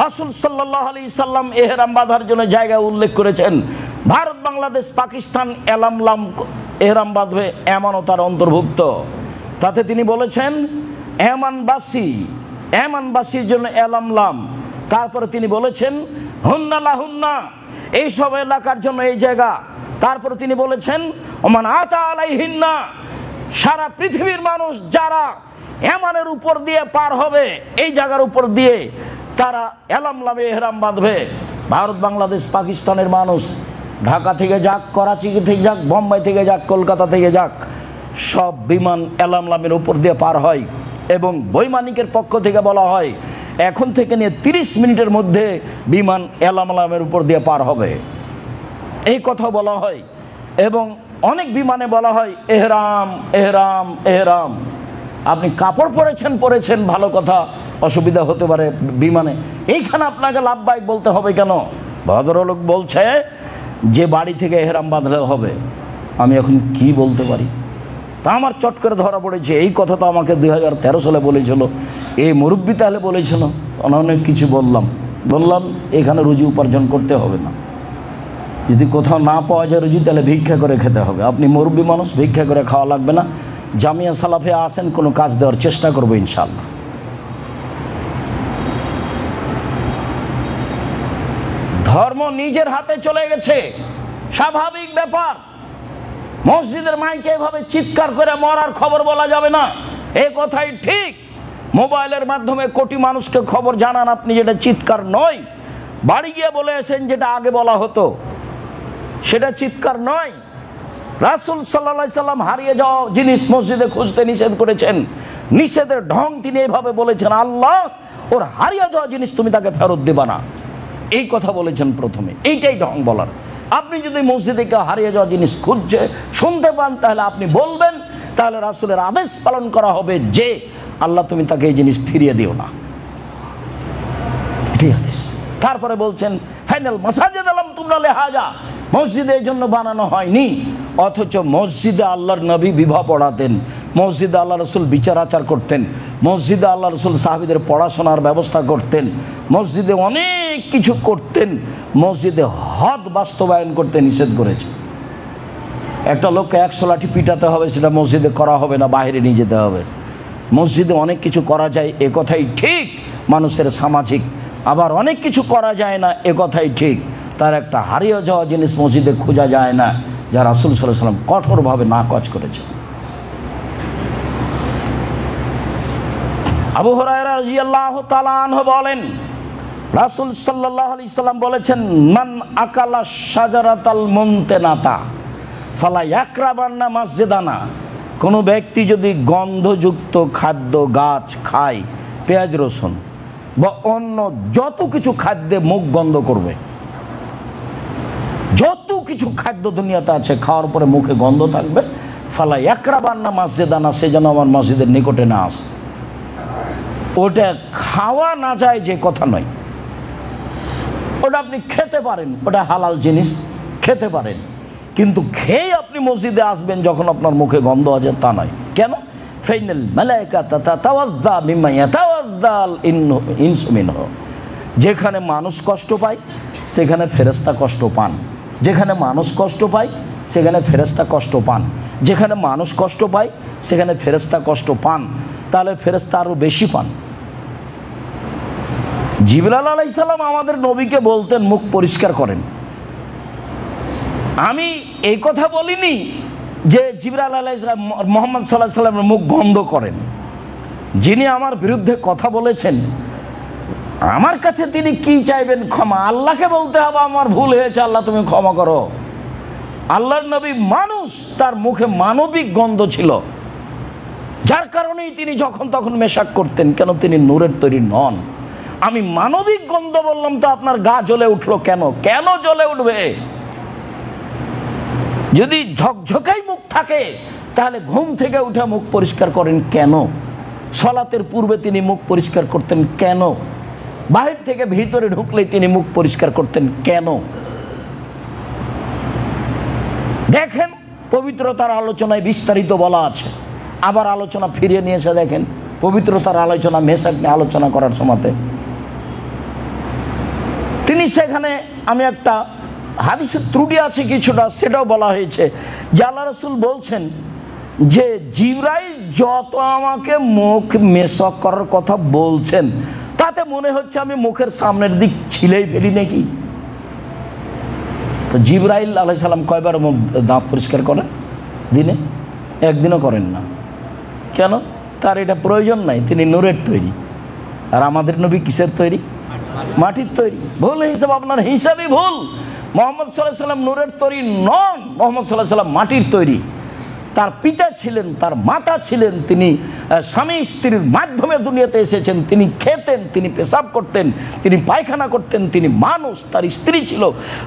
রাসূল সাল্লাল্লাহু আলাইহি সাল্লাম এহরাম বাঁধার জন্য জায়গা উল্লেখ করেছেন। ভারত, বাংলাদেশ, পাকিস্তান এলামলাম এহরাম বাঁধবে, এমনও তার অন্তর্ভুক্ত। তাতে তিনি বলেছেন এমানবাসীর জন্য এলামলাম। তারপরে তিনি বলেছেন হুন্না লাহুন্না, এইসব এলাকার জন্য এই জায়গা। তারপরে তিনি বলেছেন ওমান আতা আলাইহিন্না, সারা পৃথিবীর মানুষ যারা এমানের উপর দিয়ে পার হবে, এই জায়গার উপর দিয়ে, তারা এলামলামে এহরাম বাঁধবে। ভারত, বাংলাদেশ, পাকিস্তানের মানুষ, ঢাকা থেকে যাক, করাচি থেকে যাক, বোম্বাই থেকে যাক, কলকাতা থেকে যাক, সব বিমান এলামলামের উপর দিয়ে পার হয়। এবং বৈমানিকের পক্ষ থেকে বলা হয় এখন থেকে নিয়ে 30 মিনিটের মধ্যে বিমান এলামলামের উপর দিয়ে পার হবে, এই কথা বলা হয়। এবং অনেক বিমানে বলা হয় এহরাম এহরাম এহরাম। আপনি কাপড় পরেছেন ভালো কথা, অসুবিধা হতে পারে বিমানে, এইখানে আপনাকে লাভবাহিক বলতে হবে কেন? ভদ্রলোক বলছে যে বাড়ি থেকে এহরাম বাঁধলে হবে। আমি এখন কি বলতে পারি? তা আমার চট করে ধরা পড়েছে। এই কথা তো আমাকে 2013 সালে বলেছিল, এই মুরব্বী তাহলে বলেছিল। অনেক কিছু বললাম এখানে রুজি উপার্জন করতে হবে না। যদি কোথাও না পাওয়া যায় রুজি, তাহলে ভিক্ষা করে খেতে হবে। আপনি মুরব্বী মানুষ, ভিক্ষা করে খাওয়া লাগবে না, জামিয়া সালাফে আসেন, কোনো কাজ দেওয়ার চেষ্টা করবো ইনশাআল্লাহ। ধর্ম নিজের হাতে চলে গেছে, স্বাভাবিক ব্যাপার। মসজিদের মাইকে এভাবে চিৎকার করে মরার খবর বলা যাবে না, এ কথাই ঠিক। মোবাইলের মাধ্যমে কোটি মানুষকে খবর জানান আপনি, যেটা চিৎকার নয়। বাড়ি গিয়ে বলে এসেন যেটা আগে বলা হতো, সেটা চিৎকার নয়। রাসূল সাল্লাল্লাহু আলাইহি সাল্লাম হারিয়ে যাওয়া জিনিস মসজিদে খুঁজতে নিষেধ করেছেন। নিষেধের ঢং তিনি এইভাবে বলেছেন, আল্লাহ ওর হারিয়ে যাওয়া জিনিস তুমি তাকে ফেরত দেবা না, এই কথা বলেছেন প্রথমে। এইটাই ঢং বলার। আপনি যদি মসজিদে কেউ হারিয়ে যাওয়া জিনিস খুঁজছে শুনতে পান, তাহলে আপনি বলবেন, তাহলে রাসূলের আদেশ পালন করা হবে যে আল্লাহ তুমি তাকে এই জিনিস ফিরিয়ে দিও না, এটাই আদেশ। তারপরে বলছেন ফাইনাল মাসাজিদ আলাম তুমরা লিহাজা, মসজিদে এই জন্য বানানো হয়নি। অথচ মসজিদে আল্লাহর নবী বিবাহ পড়াতেন, মসজিদে আল্লাহ রসুল বিচার আচার করতেন, মসজিদে আল্লাহ রসুল সাহাবীদের পড়াশোনার ব্যবস্থা করতেন, মসজিদে অনেক কিছু করতেন। মসজিদে হদ বাস্তবায়ন করতে নিষেধ করেছে। একটা লোককে 100 লাঠি পিটাতে হবে, সেটা মসজিদে করা হবে না, বাইরে নিয়ে যেতে হবে। মসজিদে অনেক কিছু করা যায়, এ কথাই ঠিক, মানুষের সামাজিক। আবার অনেক কিছু করা যায় না, এ কথাই ঠিক। তার একটা হারিয়ে যাওয়া জিনিস মসজিদে খোঁজা যায় না, যা রাসূল সাল্লাল্লাহু আলাইহি ওয়াসাল্লাম কঠোরভাবে নাকচ করেছেন। আবু হুরায়রা রাদিয়াল্লাহু তাআলা আনহু বলেন, রাসূল সাল্লাল্লাহু আলাইহি ওয়াসাল্লাম বলেছেন, মান আকালা শাজারাতাল মুনতানাতা ফালা ইয়াকরাবান্না মসজিদানা। কোনো ব্যক্তি যদি গন্ধযুক্ত খাদ্য গাছ খায়, পেঁয়াজ রসুন বা অন্য যত কিছু খাদ্যে মুখ গন্ধ করবে, যত কিছু খাদ্য দুনিয়াতে আছে খাওয়ার পরে মুখে গন্ধ থাকবে, ফালা ইয়াকরাবান্না মসজিদানা, সে যেন আমার মসজিদের নিকটে না আসে। ওটা খাওয়া না যায় যে কথা নয়, ওটা আপনি খেতে পারেন, ওটা হালাল জিনিস, খেতে পারেন। কিন্তু খেয়ে আপনি মসজিদে আসবেন যখন আপনার মুখে গন্ধ আছে, তা নয়। কেন? ফাইনাল মালায়েকাতা তাতাওয়াজ্জা মিম্মা ইয়াতাওয়াজ্জাল ইনসু মিনহু। যেখানে মানুষ কষ্ট পায় সেখানে ফেরেশতা কষ্ট পান, যেখানে মানুষ কষ্ট পায় সেখানে ফেরেশতা কষ্ট পান, যেখানে মানুষ কষ্ট পায় সেখানে ফেরেশতা কষ্ট পান, তাহলে ফেরেশতা আরও বেশি পান। জিবরাইল আলাইহিস সালাম আমাদের নবীকে বলতেন মুখ পরিষ্কার করেন। আমি এই কথা বলিনি যে জিবরাইল আলাইহিস সালাম মুহাম্মদ সাল্লাল্লাহু আলাইহি সাল্লামের মুখ গন্ধ করেন। যিনি আমার বিরুদ্ধে কথা বলেছেন, আমার কাছে তিনি কি চাইবেন? ক্ষমা। আল্লাহকে বলতে হবে আমার ভুল হয়েছে, আল্লাহ তুমি ক্ষমা করো। আল্লাহর নবী মানুষ, তার মুখে মানবিক গন্ধ ছিল, যার কারণেই তিনি যখন তখন মেশাক করতেন। কেন? তিনি নূরের তৈরি নন। আমি মানবিক গন্ধ বললাম তো আপনার গা জ্বলে উঠলো কেন? কেন জ্বলে উঠবে? যদি ঝকঝকাই মুখ থাকে তাহলে ঘুম থেকে উঠে মুখ পরিষ্কার করেন কেন? সালাতের পূর্বে তিনি মুখ পরিষ্কার করতেন কেন? বাহির থেকে ভিতরে ঢুকলে তিনি মুখ পরিষ্কার করতেন কেন? দেখেন, পবিত্রতার আলোচনায় বিস্তারিত বলা আছে। আবার আলোচনা ফিরিয়ে নিয়ে এসে দেখেন পবিত্রতার আলোচনা মেসাক নিয়ে আলোচনা করার সময়তে তিনি সেখানে, আমি একটা হাদিসের ত্রুটি আছে কিছুটা, সেটাও বলা হয়েছে যে আল্লাহ রাসূল বলছেন যে জিবরাইল যত আমাকে মুখ মেসাক করার কথা বলছেন, তাতে মনে হচ্ছে আমি মুখের সামনের দিক ছিলেই ফেলি নাকি। তো জিবরাইল আলাইহিস সালাম কয়বার মুখ দাঁত পরিষ্কার করেন? দিনে? একদিনও করেন না। কেন? তার এটা প্রয়োজন নাই, তিনি নূরের তৈরি। আর আমাদের নবী কিসের তৈরি? মাটির তৈরি। ভুল হিসাব, আপনার হিসাবই ভুল। মুহাম্মদ সাল্লাল্লাহু আলাইহি ওয়াসাল্লাম নূরের তৈরি নন, মুহাম্মদ সাল্লাল্লাহু আলাইহি ওয়াসাল্লাম মাটির তৈরি। তার পিতা ছিলেন, তার মাতা ছিলেন, তিনি স্বামী স্ত্রীর মাধ্যমে দুনিয়াতে এসেছেন। তিনি খেতেন, তিনি পেশাব করতেন, তিনি পায়খানা করতেন, তিনি মানুষ। তার স্ত্রী ছিল,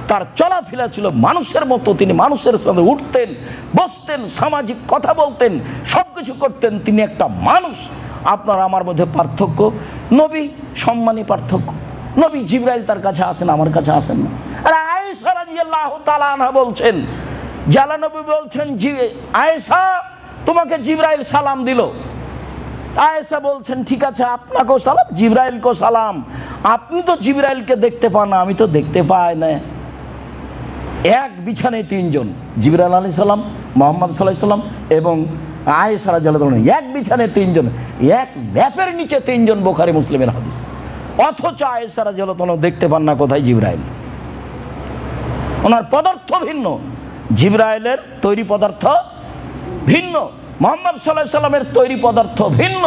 তার চলাফেরা ছিল মানুষের মতো। তিনি মানুষের সাথে উঠতেন, বসতেন, সামাজিক কথা বলতেন, সব কিছু করতেন। তিনি একটা মানুষ। আপনার আমার মধ্যে পার্থক্য, নবী সম্মানী পার্থক্য। নবী জিবরাইল তার কাছে আসেন, আমার কাছে আসেন না। আর আয়েশা রাদিয়াল্লাহু তাআলা আনহা বলছেন, জালা নবী বলছেন, আয়েশা তোমাকে জিবরাইল সালাম দিল। আয়েশা বলছেন, ঠিক আছে আপনাকেও সালাম, জিবরাইলকেও সালাম। আপনি তো জিবরাইলকে দেখতে পান না, আমি তো দেখতে পাই না। এক বিছানায় তিনজন, জিবরাইল আলাইহিস সালাম, মুহাম্মদ সাল্লাল্লাহু আলাইহি সাল্লাম এবং আয়েশা রাদিয়াল্লাহু তাআলা এক বিছানায় তিনজন, এক ল্যাপের নিচে তিনজন, বুখারী মুসলিমের হাদিস। অথচ আয়েশা রাদিয়াল্লাহু তাআলা দেখতে পান না কোথায় জিবরাইল। ওনার পদার্থ ভিন্ন, জিবরাইলের তৈরি পদার্থ ভিন্ন, মুহাম্মদ সাল্লাল্লাহু আলাইহি সাল্লামের তৈরি পদার্থ ভিন্ন।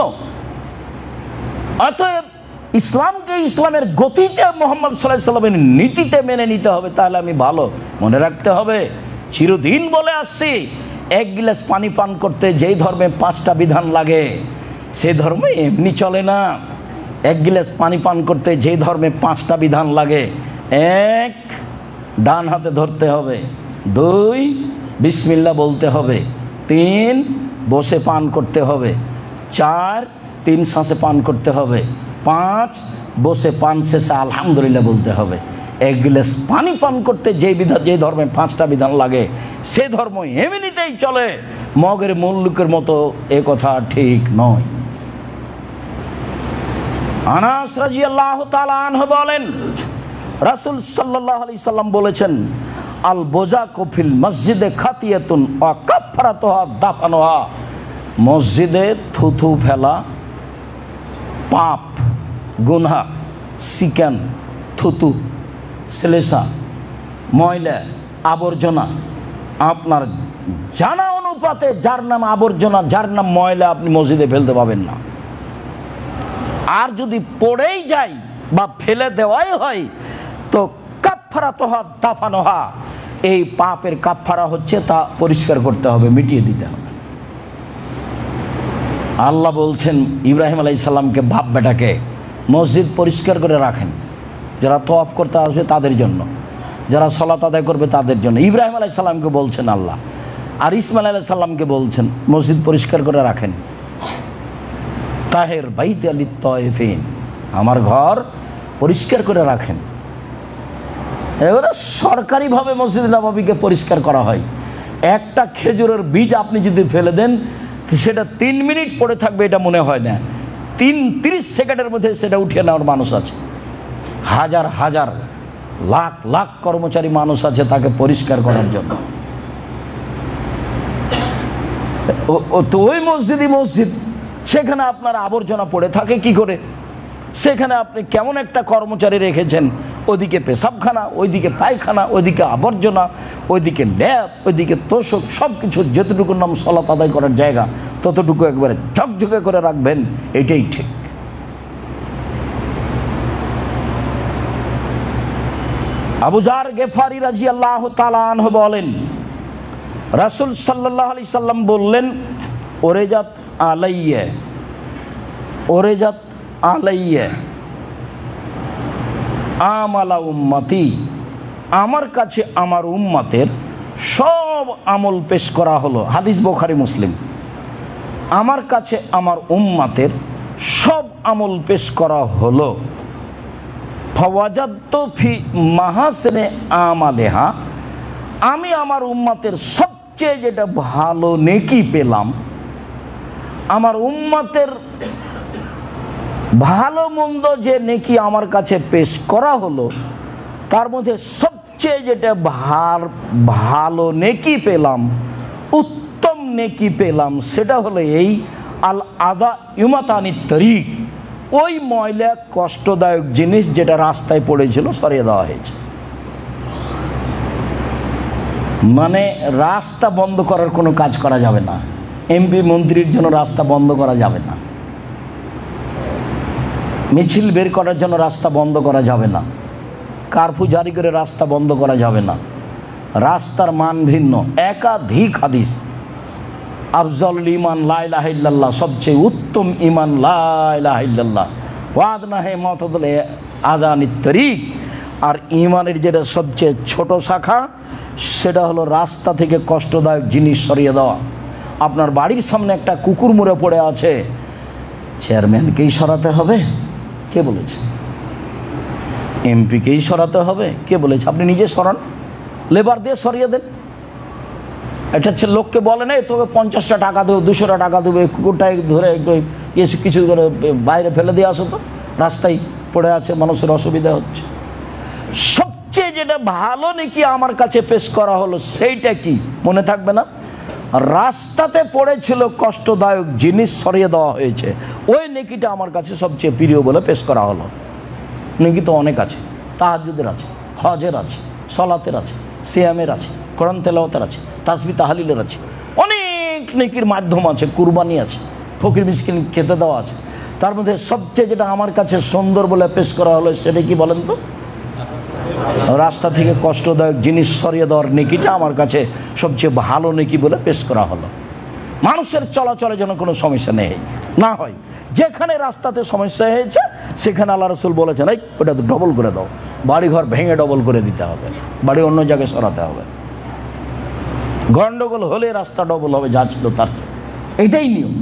অতএব ইসলামকে ইসলামের গতিতে, মুহাম্মদ সাল্লাল্লাহু আলাইহি সাল্লামের নীতিতে মেনে নিতে হবে। তাহলে আমি ভালো মনে রাখতে হবে, চিরদিন বলে আসছি, এক গিলাস পানি পান করতে যেই ধর্মে 5টা বিধান লাগে সেই ধর্মে এমনি চলে না। এক গিলাস পানি পান করতে যেই ধর্মে 5টা বিধান লাগে, 1 ডান হাতে ধরতে হবে, 2 বিসমিল্লাহ বলতে হবে, 3 বসে পান করতে হবে, 4 3 শ্বাসে পান করতে হবে, 5 বসে পান শেষে আলহামদুলিল্লাহ বলতে হবে। এক গিলাস পানি পান করতে যে ধর্মে 5টা বিধান লাগে সে ধর্ম এমনিতেই চলে, মগের মুল্লুকের মতো, এ কথা ঠিক নয়। আনাস রাদিয়াল্লাহু তাআলা আনহু বলেন, রাসূল সাল্লাল্লাহু আলাইহি সাল্লাম বলেছেন, আল বোজাকু ফিল মসজিদে খাতিয়াতুন ওয়া কাফফারাতুহা দাফানুহা। মসজিদে থুথু ফেলা পাপ, গুনাহ, সিকান, থুতু, শ্লেষা, ময়লা, আবর্জনা, আপনার জানা অনুপাতে যার নাম আবর্জনা, যার নাম ময়লা আপনি মসজিদে ফেলতে পাবেন না। আর যদি পড়েই যায় বা ফেলে দেওয়াই হয় তো কাফফারাতুহা দাফানুহা, এই পাপের কাফফারা হচ্ছে তা পরিষ্কার করতে হবে, মিটিয়ে দিতে হবে। আল্লাহ বলছেন ইব্রাহিম আলাইহিস সালামকে, বাপ বেটাকে মসজিদ পরিষ্কার করে রাখেন, যারা তওয়াফ করতে আসবে তাদের জন্য, যারা সালাত আদায় করবে তাদের জন্য। ইব্রাহিম আলাইহিস সালামকে বলছেন আল্লাহ, আর ইসমাইল আলাইহিস সালামকে বলছেন মসজিদ পরিষ্কার করে রাখেন। তাহের বাইতি লিত তায়েফিন, আমার ঘর পরিষ্কার করে রাখেন। এবারে সরকারিভাবে মসজিদ নববীকে পরিষ্কার করা হয়। একটা খেজুরের বীজ আপনি যদি ফেলে দেন সেটা 3 মিনিট পড়ে থাকবে এটা মনে হয় না, 30 সেকেন্ডের মধ্যে সেটা উঠিয়ে নেওয়ার মানুষ আছে। হাজার হাজার লাখ লাখ কর্মচারী মানুষ আছে তাকে পরিষ্কার করার জন্য। তো ওই মসজিদই মসজিদ, সেখানে আপনার আবর্জনা পড়ে থাকে কি করে? সেখানে আপনি কেমন একটা কর্মচারী রেখেছেন, ওইদিকে পেশাবখানা, ওইদিকে পায়খানা, ওইদিকে আবর্জনা, ওইদিকে ল্যাব, ওইদিকে তোষক, সব কিছু যতটুকু নাম সালাত আদায় করার জায়গা ততটুকু একবারে ঝকঝকে করে রাখবেন, এটাই ঠিক। আবু যার গেফারি রাদিয়াল্লাহু তাআলা আনহু বলেন, রাসূল সাল্লাল্লাহু আলাইহি সাল্লাম বললেন, ওরেজাত আলাইয়া, ওরেজাত আলাইয়া আমালা উম্মতি, আমার কাছে আমার উম্মতের সব আমল পেশ করা হলো। হাদিস বুখারী মুসলিম। আমার কাছে আমার উম্মতের সব আমল পেশ করা হলো। ফাওয়াজাদতু ফি মাহাসিনে আমালিহা, আমি আমার উম্মতের সবচেয়ে যেটা ভালো নেকি পেলাম, আমার উম্মতের ভালো মন্দ যে নেকি আমার কাছে পেশ করা হলো তার মধ্যে সবচেয়ে যেটা ভালো নেকি পেলাম, উত্তম নেকি পেলাম, সেটা হলো এই আল আদা ইমাতানি তরিক, ওই ময়লা কষ্টদায়ক জিনিস যেটা রাস্তায় পড়েছিল সরিয়ে দেওয়া হয়েছে। মানে রাস্তা বন্ধ করার কোনো কাজ করা যাবে না, এমপি মন্ত্রীর জন্য রাস্তা বন্ধ করা যাবে না, মিছিল বের করার জন্য রাস্তা বন্ধ করা যাবে না, কারফিউ জারি করে রাস্তা বন্ধ করা যাবে না। রাস্তার মান ভিন্ন। একাধিক হাদিস, আফজালুল ঈমান লা ইলাহা ইল্লাল্লাহ, সবচেয়ে উত্তম ঈমান লা ইলাহা ইল্লাল্লাহ, ওয়াদনাহে মাতাদুল আযানিত তরিক। আর ঈমানের যেটা সবচেয়ে ছোট শাখা সেটা হলো রাস্তা থেকে কষ্টদায়ক জিনিস সরিয়ে দেওয়া। আপনার বাড়ির সামনে একটা কুকুর মরে পড়ে আছে, চেয়ারম্যানকেই সরাতে হবে? কে বলেছে? এমপিকেই সরাতে হবে? কে বলেছে? আপনি নিজে সরান, লেবার দিয়ে সরিয়ে দেন। এটা হচ্ছে লোককে বলে না তোকে 50টা টাকা দেবো, 200টা টাকা দেবো, কুকুরটাই ধরে একটু কিছু করে বাইরে ফেলে দিয়ে আসো, তো রাস্তায় পড়ে আছে, মানুষের অসুবিধা হচ্ছে। সবচেয়ে যেটা ভালো নাকি আমার কাছে পেশ করা হলো সেইটা কি মনে থাকবে না? রাস্তাতে পড়েছিল কষ্টদায়ক জিনিস সরিয়ে দেওয়া হয়েছে, ওই নেকিটা আমার কাছে সবচেয়ে প্রিয় বলে পেশ করা হলো। নেকি তো অনেক আছে, তাহাজ্জুদের আছে, হজের আছে, সলাতের আছে, সিয়ামের আছে, কোরআন তেলাওয়াতের আছে, তাসবিহ তাহলিলের আছে, অনেক নেকির মাধ্যম আছে, কুরবানি আছে, ফকির মিসকিন খেতে দেওয়া আছে। তার মধ্যে সবচেয়ে যেটা আমার কাছে সুন্দর বলে পেশ করা হলো সেটা কি বলেন তো? রাস্তা থেকে কষ্টদায়ক জিনিস সরিয়ে দেওয়ার নেকিটা আমার কাছে সবচেয়ে ভালো নেকি বলে পেশ করা হলো। মানুষের চলাচলে যেন কোনো সমস্যা নেই না হয়, যেখানে রাস্তাতে সমস্যা হয়েছে সেখানে আল্লাহ রসুল বলেছেন এই ওটা তো ডবল করে দাও, বাড়িঘর ভেঙে ডবল করে দিতে হবে, বাড়ি অন্য জায়গায় সরাতে হবে। গন্ডগোল হলে রাস্তা ডবল হবে, যা ছিল তার, এটাই নিয়ম।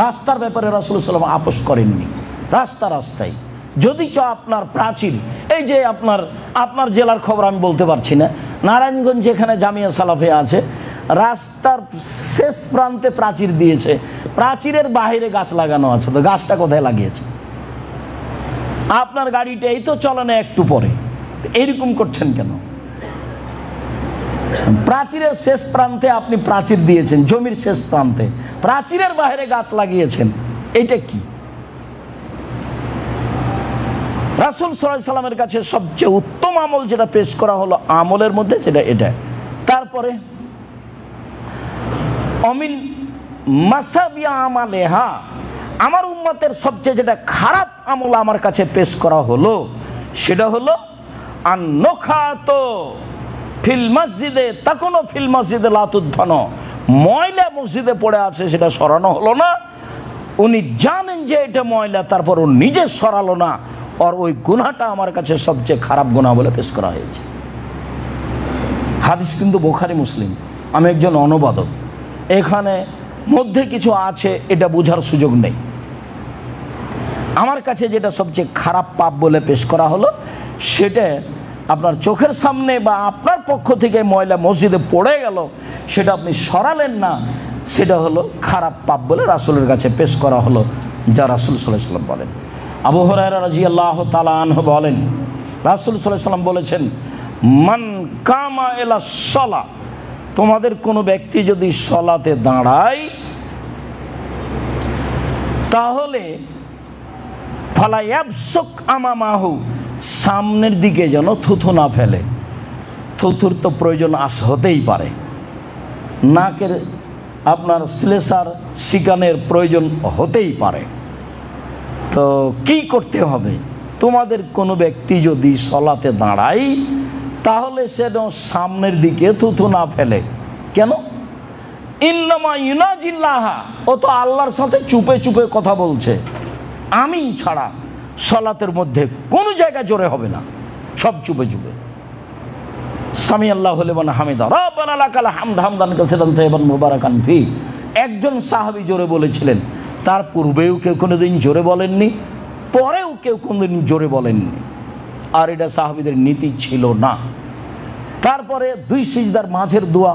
রাস্তার ব্যাপারে রাসূলুল্লাহ সাল্লাল্লাহু আলাইহি ওয়াসাল্লাম আপোষ করেননি। রাস্তায় যদি আপনার প্রাচীর, এই যে আপনার জেলার খবর আমি বলতে পারছি না, নারায়ণগঞ্জ যেখানে জামিয়া সালাফিয়া আছে, রাস্তার শেষ প্রান্তে প্রাচীর দিয়েছে, প্রাচীরের বাইরে গাছ লাগানো আছে, তো গাছটা কোথায় লাগিয়েছে? আপনার গাড়িটা এই তো চলে না একটু পরে, এইরকম করছেন কেন? প্রাচীরের শেষ প্রান্তে আপনি প্রাচীর দিয়েছেন, জমির শেষ প্রান্তে প্রাচীরের বাইরে গাছ লাগিয়েছেন, এটা কি? রাসূল সাল্লাল্লাহু আলাইহি ওয়াসাল্লামের কাছে সবচেয়ে উত্তম আমল যেটা পেশ করা হলো আমলের মধ্যে সেটা এটা। তারপরে অমিন মাসাবিয়া আমালেহা, আমার উম্মতের সবচেয়ে যেটা খারাপ আমল আমার কাছে পেশ করা হলো সেটা হলো আন-নুখাতো ফিল মসজিদে তাকুনু ফিল মসজিদে লা তুদফানো, ময়লা মসজিদে পড়ে আছে সেটা সরানো হলো না, উনি জানেন যে এটা ময়লা, তারপর ও নিজে সরালো না, আর ওই গুনাহটা আমার কাছে সবচেয়ে খারাপ গুনাহ বলে পেশ করা হয়েছে। হাদিস কিন্তু বুখারী মুসলিম। আমি একজন অনুবাদক, এখানে মধ্যে কিছু আছে এটা বোঝার সুযোগ নেই। আমার কাছে যেটা সবচেয়ে খারাপ পাপ বলে পেশ করা হলো সেটা আপনার চোখের সামনে বা আপনার পক্ষ থেকে ময়লা মসজিদে পড়ে গেল, সেটা আপনি সরালেন না, সেটা হলো খারাপ পাপ বলে রাসূলের কাছে পেশ করা হলো, যা রাসূল সাল্লাল্লাহু আলাইহি ওয়াসাল্লাম বলেন। আবু হুরায়রা রাদিয়াল্লাহু তাআলা আনহু বলেন, রাসূল সাল্লাল্লাহু আলাইহি ওয়াসাল্লাম বলেছেন, মান কামা ইলা সালাহ, তোমাদের কোনো ব্যক্তি যদি সলাতে দাঁড়ায় তাহলে ফালা ইয়াবসুক আমামাহু, সামনের দিকে যেন থুথু না ফেলে। থুথুর তো প্রয়োজন হতেই পারে, নাকের আপনার শ্লেষার শিকানের প্রয়োজন হতেই পারে, তো কি করতে হবে? তোমাদের কোনো ব্যক্তি যদি সলাতে দাঁড়ায় তাহলে সে সামনের দিকে থুথু না ফেলে। কেন? ইন্নামা ইউনাজিল্লাহা, ও তো আল্লাহর সাথে চুপে চুপে কথা বলছে, আমিন ছাড়া সলাতের মধ্যে কোনো জায়গায় জোরে হবে না, সব চুপে চুপে। সামি আল্লাহু লিমান হামিদা রাব্বানা লাকাল হামদ হামদান কাসীরান তাইয়িবান মুবারাকান ফি, একজন সাহাবী জোরে বলেছিলেন, তার পূর্বেও কেউ কোনোদিন জোরে বলেননি, পরেও কেউ কোনোদিন জোরে বলেননি, আর এটা সাহাবীদের নীতি ছিল না। তারপরে দুই সিজদার মাঝের দোয়া,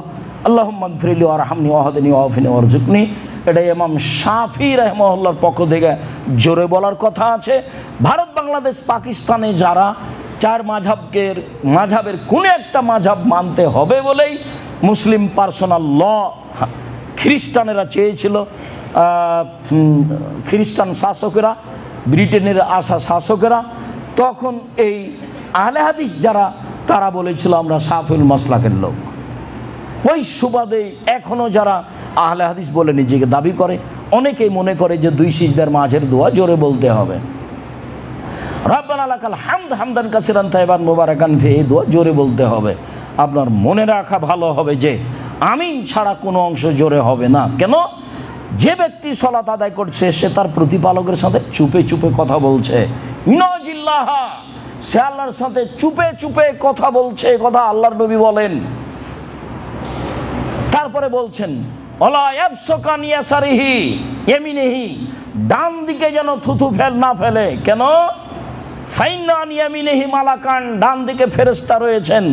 আল্লাহুম্মা গফিরলি ওয়ারহামনি ওয়াহদিনি ওয়াআফিনি ওয়ারযুকনি, এটা ইমাম শাফি রাহিমাহুল্লাহর পক্ষ থেকে জোরে বলার কথা আছে। ভারত, বাংলাদেশ, পাকিস্তানে যারা চার মাযহাবের কোন একটা মাযহাব মানতে হবে বলেই মুসলিম পার্সোনাল ল খ্রিস্টানেরা চেয়েছিল, খ্রিস্টান শাসকেরা, ব্রিটেনের আসা শাসকেরা, তখন এই আহলে হাদিস যারা তারা বলেছিল আমরা শাফিউল মাসলাকের লোক। ওই সুবাদে এখনও যারা আহলে হাদিস বলে নিজেকে দাবি করে, অনেকেই মনে করে যে দুই সিজদার মাঝের দোয়া জোরে বলতে হবে, রাব্বানা লাকাল হামদ হামদান কাসীরান তাইয়িবান মুবারাকান ফি, এই দোয়া জোরে বলতে হবে। আপনার মনে রাখা ভালো হবে যে আমিন ছাড়া কোনো অংশ জোরে হবে না। কেন? যে ব্যক্তি সালাত আদায় করছে সে তার প্রতিপালকের সাথে চুপে চুপে কথা বলছে, ইউনাজিল্লাহা, সে আল্লাহর সাথে চুপে চুপে কথা বলছে, কথা আল্লাহর নবী বলেন। তারপরে বলছেন ওয়ালা ইয়াবসুকান ইয়াসারিহি ইয়ামিনিহি, ডান দিকে যেন থুথু না ফেলে। কেন? ফাইন্না আন ইয়ামিনিহি মালাকান, ডান দিকে ফেরেশতা রয়েছেন,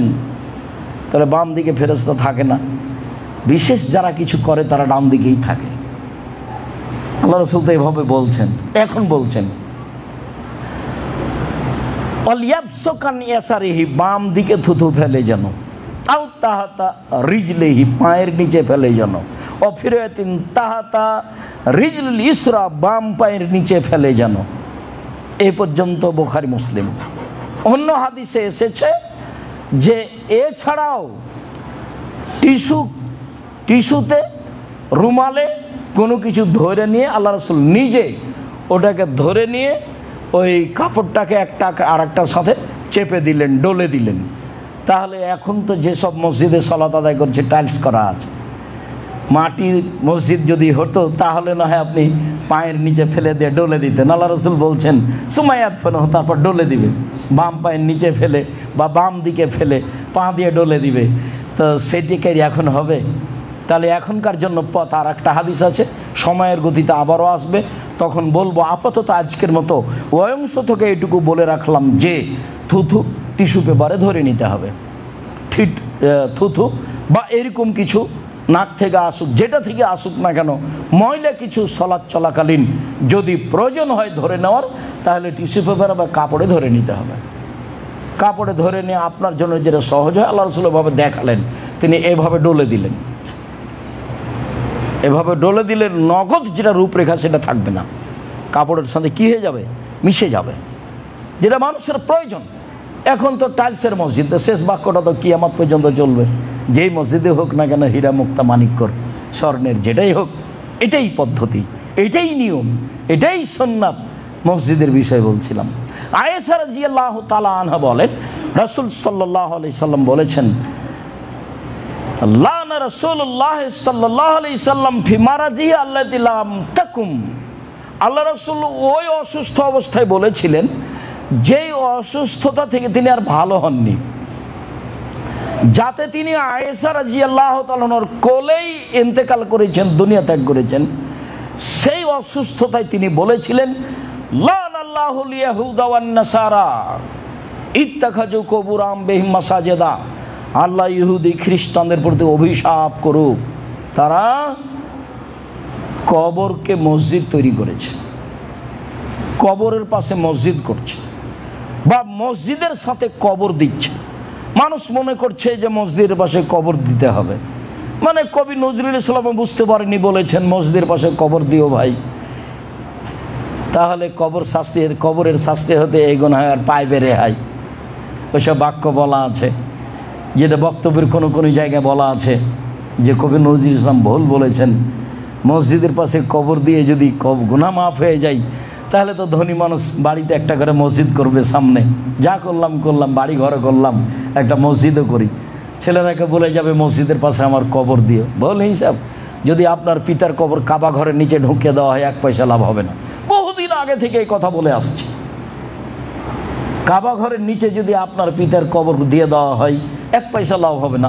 তাহলে বাম দিকে ফেরেশতা থাকে না, বিশেষ যারা কিছু করে তারা ডান দিকেই থাকে। আল্লাহ রাসূল তো এইভাবে বলছেন, এখন বলছেন ওয়াল ইয়াবসুকান ইয়াসারিহি, বাম দিকে থুথু ফেলে যেন, আও তাহাতা রিজলিহি, পায়ের নিচে ফেলে যেন, অফিরাতিন তাহাতা রিজলিল ইসরা, বাম পায়ের নিচে ফেলে যেন। এই পর্যন্ত বুখারী মুসলিম। অন্য হাদিসে এসেছে যে এছাড়াও টিস্যুতে রুমালে কোনো কিছু ধরে নিয়ে আল্লাহ রাসূল নিজে ওটাকে ধরে নিয়ে ওই কাপড়টাকে একটা আর একটার সাথে চেপে দিলেন, ডলে দিলেন। তাহলে এখন তো যেসব মসজিদে সালাত আদায় করছে টাইলস করা আছে, মাটির মসজিদ যদি হতো তাহলে না হয় আপনি পায়ের নিচে ফেলে দিয়ে ডলে দিতেন। আল্লাহ রাসূল বলছেন সুমাইয়াত ফেলো, তারপর ডলে দিবে, বাম পায়ের নিচে ফেলে বা বাম দিকে ফেলে পা দিয়ে ডলে দিবে। তো সেটিকে এখন হবে? তাহলে এখনকার জন্য পথ আর একটা হাদিস আছে, সময়ের গতিতে আবারও আসবে, তখন বলবো। আপাতত আজকের মতো অংশ থেকে এটুকু বলে রাখলাম যে থুথু টিস্যু পেপারে ধরে নিতে হবে, ঠিক থুথু বা এরকম কিছু নাক থেকে আসুক, যেটা থেকে আসুক না কেন, ময়লা কিছু সালাত চলাকালীন যদি প্রয়োজন হয় ধরে নেওয়ার, তাহলে টিস্যু পেপার বা কাপড়ে ধরে নিতে হবে। কাপড়ে ধরে নিয়ে আপনার জন্য যেটা সহজ হয়, আল্লাহ রাসূল এভাবে দেখালেন, তিনি এভাবে ডলে দিলেন। এভাবে ডলে দিলে নগদ যেটা রূপরেখা সেটা থাকবে না, কাপড়ের সাথে কী হয়ে যাবে, মিশে যাবে, যেটা মানুষের প্রয়োজন। এখন তো টাইলসের মসজিদ, শেষ বাক্যটা তো কিয়ামত পর্যন্ত চলবে। যেই মসজিদে হোক না কেন, হীরা মুক্তা মানিক্যর স্বর্ণের যেটাই হোক, এটাই পদ্ধতি, এটাই নিয়ম, এটাই সুন্নাত মসজিদের বিষয় বলছিলাম। আয়েশা রাদিয়াল্লাহু তাআলা আনহা বলেন, রাসূল সাল্লাল্লাহু আলাইহি সাল্লাম বলেছেন, লানা রাসূলুল্লাহ সাল্লাল্লাহু আলাইহি সাল্লাম ফি মারাজিহি আল্লাতী লাম তাকুম। আল্লাহ রাসূল ওই অসুস্থ অবস্থায় বলেছিলেন যেই অসুস্থতা থেকে তিনি আর ভালো হননি, যাতে তিনি আয়েশা রাদিয়াল্লাহু তাআলার কোলেই ইন্তেকাল করেছেন, দুনিয়া ত্যাগ করেছেন। সেই অসুস্থতায় তিনি বলেছিলেন, লানাল্লাহুল ইয়াহুদা ওয়ান নাসারা ইত্তাখাযু কুবুর আনবিহিম মাসাজিদা। আল্লাহ ইহুদি খ্রিস্টানদের প্রতি অভিশাপ করুক, তারা কবরকে মসজিদ তৈরি করেছে, কবরের পাশে মসজিদ করছে বা মসজিদের সাথে কবর দিচ্ছে। মানুষ মনে করছে যে মসজিদের পাশে কবর দিতে হবে, মানে কবি নজরুল ইসলাম বুঝতে পারেনি, বলেছেন মসজিদের পাশে কবর দিও ভাই। তাহলে কবরের শাস্তি হতে এই গুনাহ আর পাইবে রেহাই। ওইসব বাক্য বলা আছে, যেটা বক্তব্যের কোনো কোনো জায়গায় বলা আছে যে কবি নজরুল ইসলাম ভুল বলেছেন, মসজিদের পাশে কবর দিয়ে যদি গুনাহ মাফ হয়ে যায়, তাহলে তো ধনী মানুষ বাড়িতে একটা করে মসজিদ করবে, সামনে যা করলাম বাড়ি ঘরে করলাম, একটা মসজিদও করি, ছেলেরাকে বলে যাবে মসজিদের পাশে আমার কবর দিও। বলে হিসাব, যদি আপনার পিতার কবর কাবা ঘরের নিচে ঢুকিয়ে দেওয়া হয়, 1 পয়সা লাভ হবে না। বহুদিন আগে থেকে এই কথা বলে আসছি, কাবা ঘরের নিচে যদি আপনার পিতার কবর দিয়ে দেওয়া হয়, 1 পয়সা লাভ হবে না।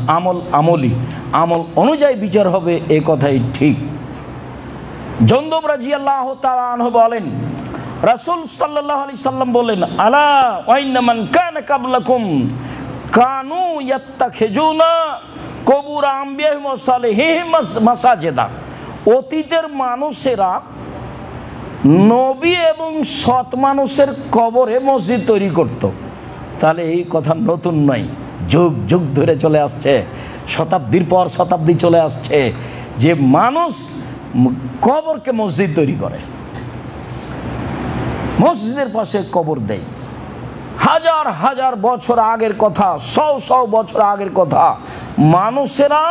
আমল অনুযায়ী বিচার হবে, এই কথাই ঠিক। জন্দব রাদিয়াল্লাহু তাআলা আনহু বলেন, রাসূল সাল্লাল্লাহু আলাইহি সাল্লাম বলেন, আলা ওয়াইন্না মান কানা কাবলাকুম কানু ইয়াত্তাখিজুনা কুবুর আনবিয়াহিম ওয়া সালিহিহিম মাসাজিদা। অতীতের মানুষেরা নবী এবং সৎ মানুষের কবরে মসজিদ তৈরি করত। তাহলে এই কথা নতুন নয়, যুগ যুগ ধরে চলে আসছে, শতাব্দীর পর শতাব্দী চলে আসছে যে মানুষ কবরকে মসজিদ তৈরি করে, মসজিদের পাশে কবর দেয়। হাজার হাজার বছর আগের কথা, শো বছর আগের কথা, মানুষেরা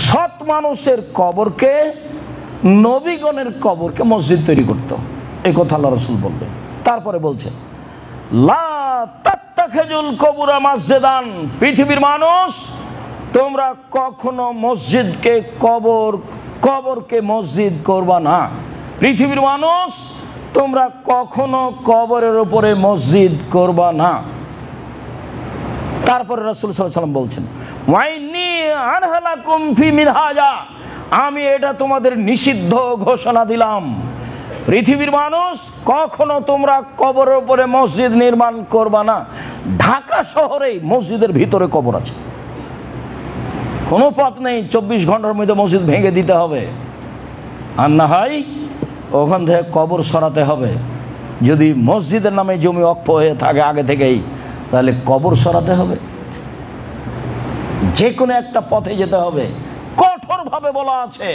সৎ মানুষের কবরকে, নবীগণের কবরকে মসজিদ তৈরি করত। এই কথা আল্লাহ রাসূল বললেন। তারপরে বলছে, লা তাত্তাখিজুল কুবুরা মাসজিদান। পৃথিবীর মানুষ, তোমরা কখনো মসজিদকে কবরকে মসজিদ করবা না। পৃথিবীর মানুষ, তোমরা কখনো কবরের উপরে মসজিদ করবা না। তারপরে রাসূল সাল্লাল্লাহু আলাইহি ওয়াসাল্লাম বলছেন, ওয়াইন্নী আনহালাকুম ফি মিনহাজা। আমি এটা তোমাদের নিষিদ্ধ ঘোষণা দিলাম। পৃথিবীর মানুষ, কখনো তোমরা কবরের উপরে মসজিদ নির্মাণ করবা না। ঢাকা শহরে মসজিদের ভিতরে কবর আছে, কোনো পথ নেই 24 ঘন্টার মধ্যে মসজিদ ভেঙে দিতে হবে, আর না হয় ওখান থেকে কবর সরাতে হবে। যদি মসজিদের নামে জমি অক্ষ হয়ে থাকে আগে থেকেই, তাহলে কবর সরাতে হবে, যে কোনো একটা পথে যেতে হবে। ভাবে বলা আছে।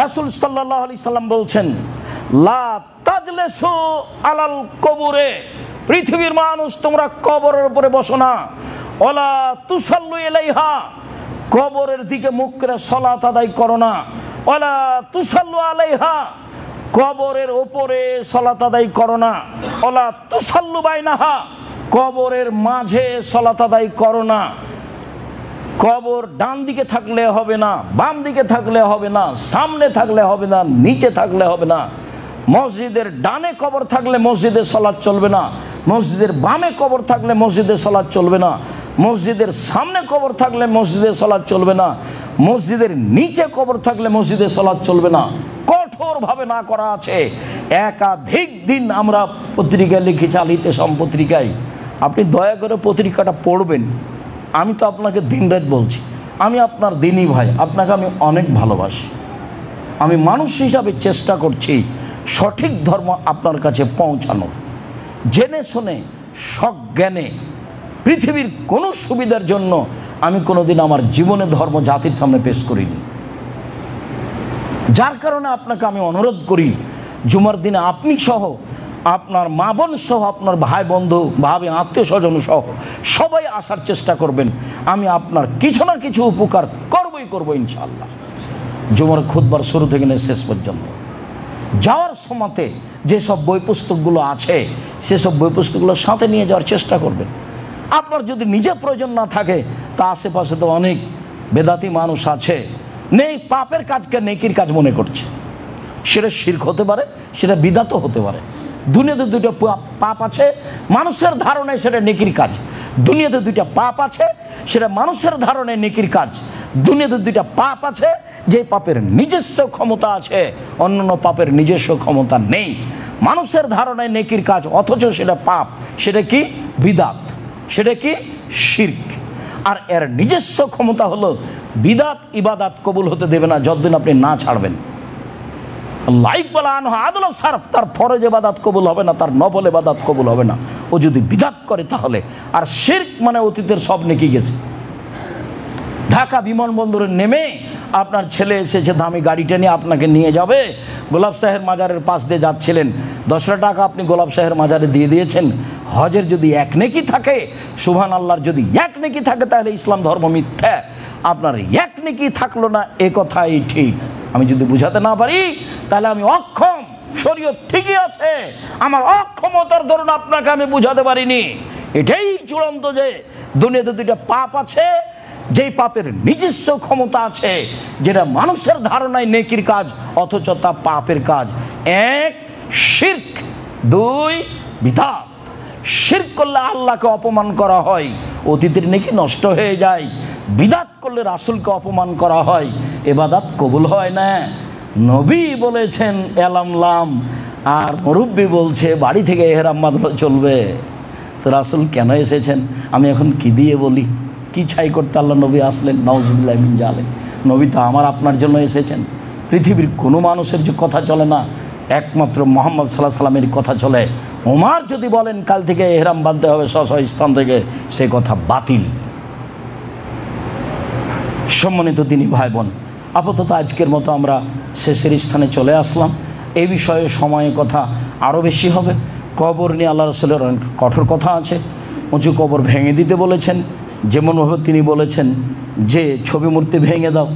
রাসূল সাল্লাল্লাহু আলাইহি সাল্লাম বলছেন, লা তাজলিসু আলাল কবরে, পৃথিবীর মানুষ তোমরা কবরের উপরে বসো না। ওয়ালা তুসাল্লু ইলাইহা, কবরের দিকে মুখ করে সালাত আদায় করো না। ওয়ালা তুসাল্লু আলাইহা, কবরের উপরে সালাত আদায় করো না। ওয়ালা তুসাল্লু বাইনাহা, কবরের মাঝে সালাত আদায় করো না। কবর ডান দিকে থাকলে হবে না, বাম দিকে থাকলে হবে না, সামনে থাকলে হবে না, নিচে থাকলে হবে না। মসজিদের ডানে কবর থাকলে মসজিদে সালাত চলবে না, মসজিদের বামে কবর থাকলে মসজিদে সালাত চলবে না, মসজিদের সামনে কবর থাকলে মসজিদে সালাত চলবে না, মসজিদের নিচে কবর থাকলে মসজিদে সালাত চলবে না। কঠোরভাবে না করা আছে। একাধিক দিন আমরা পত্রিকায় লিখেছি, আল ইতিসাম পত্রিকায়। আপনি দয়া করে পত্রিকাটা পড়বেন। আমি তো আপনাকে দিনরাত বলছি, আমি আপনার দিনী ভাই, আপনাকে আমি অনেক ভালোবাসি। আমি মানুষ হিসাবে চেষ্টা করছি সঠিক ধর্ম আপনার কাছে পৌঁছানো, জেনে শুনে সজ্ঞানে। পৃথিবীর কোনো সুবিধার জন্য আমি কোনোদিন আমার জীবনে ধর্ম জাতির সামনে পেশ করিনি। যার কারণে আপনাকে আমি অনুরোধ করি, জুমার দিনে আপনি সহ, আপনার মা বোন সহ, আপনার ভাই বন্ধু ভাবি আত্মীয় স্বজন সহ সবাই আসার চেষ্টা করবেন। আমি আপনার কিছু না কিছু উপকার করবো ইনশাআল্লাহ, জুমার খুতবার শুরু থেকে নিয়ে শেষ পর্যন্ত। যাওয়ার সময়তে যেসব বই পুস্তকগুলো আছে সেসব বই পুস্তকগুলো সাথে নিয়ে যাওয়ার চেষ্টা করবেন। আপনার যদি নিজের প্রয়োজন না থাকে, তা আশেপাশে তো অনেক বেদাতি মানুষ আছে, নেই পাপের কাজকে নেকির কাজ মনে করছে। সেটা শিরক হতে পারে, সেটা বিদাতও হতে পারে। দুনিয়াতে দুটো পাপ আছে, মানুষের ধারণায় সেটা নেকির কাজ। দুনিয়াতে দুইটা পাপ আছে, সেটা মানুষের ধারণায় নেকির কাজ। দুনিয়াতে দুইটা পাপ আছে, যে পাপের নিজস্ব ক্ষমতা আছে, অন্যান্য পাপের নিজস্ব ক্ষমতা নেই। মানুষের ধারণায় নেকির কাজ, অথচ সেটা পাপ। সেটা কি? বিদাত। সেটা কি? শিরক। আর এর নিজস্ব ক্ষমতা হলো বিদাত ইবাদাত কবুল হতে দেবে না যতদিন আপনি না ছাড়বেন। লাইক বলা আনহা আদল সারফ, তার ফরজ ইবাদাত কবুল হবে না, তার নফল ইবাদাত কবুল হবে না ও যদি বিদাত করে তাহলে। আর শিরক মানে অতীতের সব নেকি গেছে। ঢাকা বিমানবন্দরে নেমে আপনার ছেলে এসেছে দামি গাড়িটা নিয়ে আপনাকে নিয়ে যাবে, গোলাপ শাহের মাজারের পাশ দিয়ে যাচ্ছিলেন, 10 টাকা আপনি গোলাপ শাহের মাজারে দিয়ে দিয়েছেন। হজের যদি এক নেকি থাকে, সুবহান আল্লাহর যদি এক নেকি থাকে, তাহলে ইসলাম ধর্ম মিথ্যা। আপনার এক নেকি থাকলো না, এ কথাই ঠিক। আমি যদি বুঝাতে না পারি তাহলে আমি অক্ষম। শরীয়ত ঠিকই আছে, আমার অক্ষমতার দরুন আপনাকে আমি বুঝাতে পারিনি। এটাই চূড়ান্ত যে দুনিয়াতে দুইটা পাপ আছে, যেই পাপের নিজস্ব ক্ষমতা আছে, যেটা মানুষের ধারণায় নেকির কাজ অথচ তা পাপের কাজ। 1 শিরক, 2 বিদাত। শিরক করলে আল্লাহকে অপমান করা হয়, অতীতের নেকি নষ্ট হয়ে যায়। বিদাত করলে রাসূলকে অপমান করা হয়, ইবাদত কবুল হয় না। নবী বলেছেন এলামলাম, আর মুরব্বী বলছে বাড়ি থেকে এহরাম বাঁধলে চলবে। তো রাসূল কেন এসেছেন আমি এখন কি দিয়ে বলি? কি ছাই করতে আল্লাহ নবী আসলেন? নাউজুবিল্লাহি মিন জালিক। নবী তো আমার আপনার জন্য এসেছেন। পৃথিবীর কোনো মানুষের যে কথা চলে না, একমাত্র মুহাম্মদ সাল্লাল্লাহু আলাইহি ওয়াসাল্লামের কথা চলে। ওমর যদি বলেন কাল থেকে এহরাম বাঁধতে হবে স্ব স্থান থেকে, সে কথা বাতিল। সম্মানিত দিনী ভাই বোন, আপাতত আজকের মতো আমরা শেষের স্থানে চলে আসলাম। এই বিষয়ে সময়ে কথা আরও বেশি হবে। কবর নিয়ে আল্লাহ রাসূলের কঠোর কথা আছে। উঁচু কবর ভেঙে দিতে বলেছেন, যেমনভাবে তিনি বলেছেন যে ছবি মূর্তি ভেঙে দাও,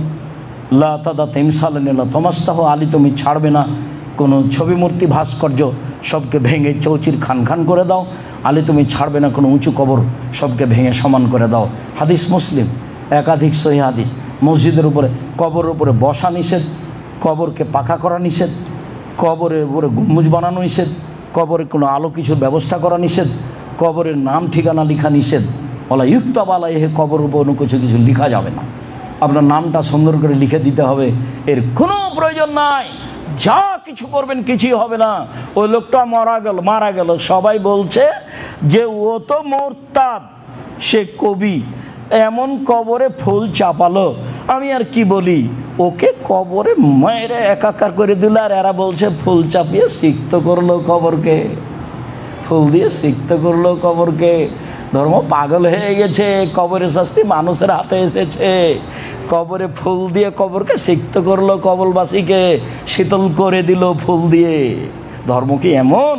লা তাদা তিমসালান লা তমাস্তাহ, আলী তুমি ছাড়বে না কোনো ছবি মূর্তি ভাস্কর্য, সবকে ভেঙে চৌচির খান খান করে দাও। আলী তুমি ছাড়বে না কোনো উঁচু কবর, সবকে ভেঙে সমান করে দাও। হাদিস মুসলিম, একাধিক সহিহ হাদিস। মসজিদের উপরে, কবরের উপরে বসা নিষেধ, কবরকে পাকা করা নিষেধ, কবরের উপরে গম্বুজ বানানো নিষেধ, কবরে কোনো আলো কিছুর ব্যবস্থা করা নিষেধ, কবরের নাম ঠিকানা লেখা নিষেধ। বলা ইউক্তাব আলাইহি, কবর উপর কোনো কিছু লেখা যাবে না। আপনার নামটা সুন্দর করে লিখে দিতে হবে, এর কোনো প্রয়োজন নাই। যা কিছু করবেন কিছুই হবে না। ওই লোকটা মারা গেল, সবাই বলছে যে ও তো মোরতাদ, সে কবি, এমন কবরে ফুল চাপালো। আমি আর কি বলি, ওকে কবরে মেরে একাকার করে দিল, আর এরা বলছে ফুল চাপিয়ে সিক্ত করলো কবরকে, ফুল দিয়ে সিক্ত করলো কবরকে। ধর্ম পাগল হয়ে গেছে, কবরের শাস্তি মানুষের হাতে এসেছে। কবরে ফুল দিয়ে কবরকে সিক্ত করলো, কবরবাসীকে শীতল করে দিল ফুল দিয়ে। ধর্ম কি এমন?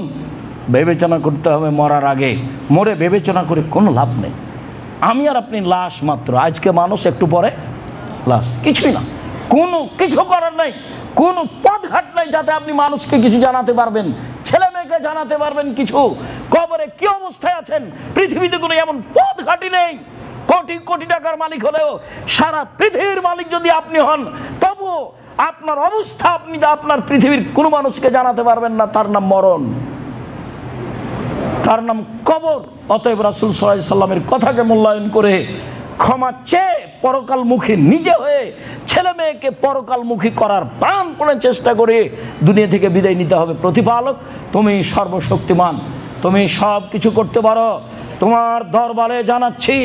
বিবেচনা করতে হবে মরার আগে। মরে বিবেচনা করে কোনো লাভ নেই। আমি আর আপনি লাশ মাত্র, আজকে মানুষ, একটু পরে লাশ, কিছুই না। কোনো কিছু করার নাই, কোনো পথঘাট নাই যাতে আপনি মানুষকে কিছু জানাতে পারবেন, ছেলে মেয়েকে জানাতে পারবেন কিছু। কবরে কি অবস্থায় আছেন, পৃথিবীতে কোনো এমন পথঘাটি নেই। কোটি কোটি টাকার মালিক হলেও, সারা পৃথিবীর মালিক যদি আপনি হন, তবু আপনার অবস্থা আপনি আপনার পৃথিবীর কোনো মানুষকে জানাতে পারবেন না। তার নাম মরণ, তার নাম কবর। অতএব রাসূল সাল্লাল্লাহু আলাইহি সাল্লামের কথাকে মূল্যায়ন করে ক্ষমা চেয়ে পরকালমুখী নিজে হয়ে ছেলে মেয়েকে পরকালমুখী করার প্রাণপণে চেষ্টা করে দুনিয়া থেকে বিদায় নিতে হবে। প্রতিপালক, তুমি সর্বশক্তিমান, তুমি সব কিছু করতে পারো। তোমার দরবারে জানাচ্ছি,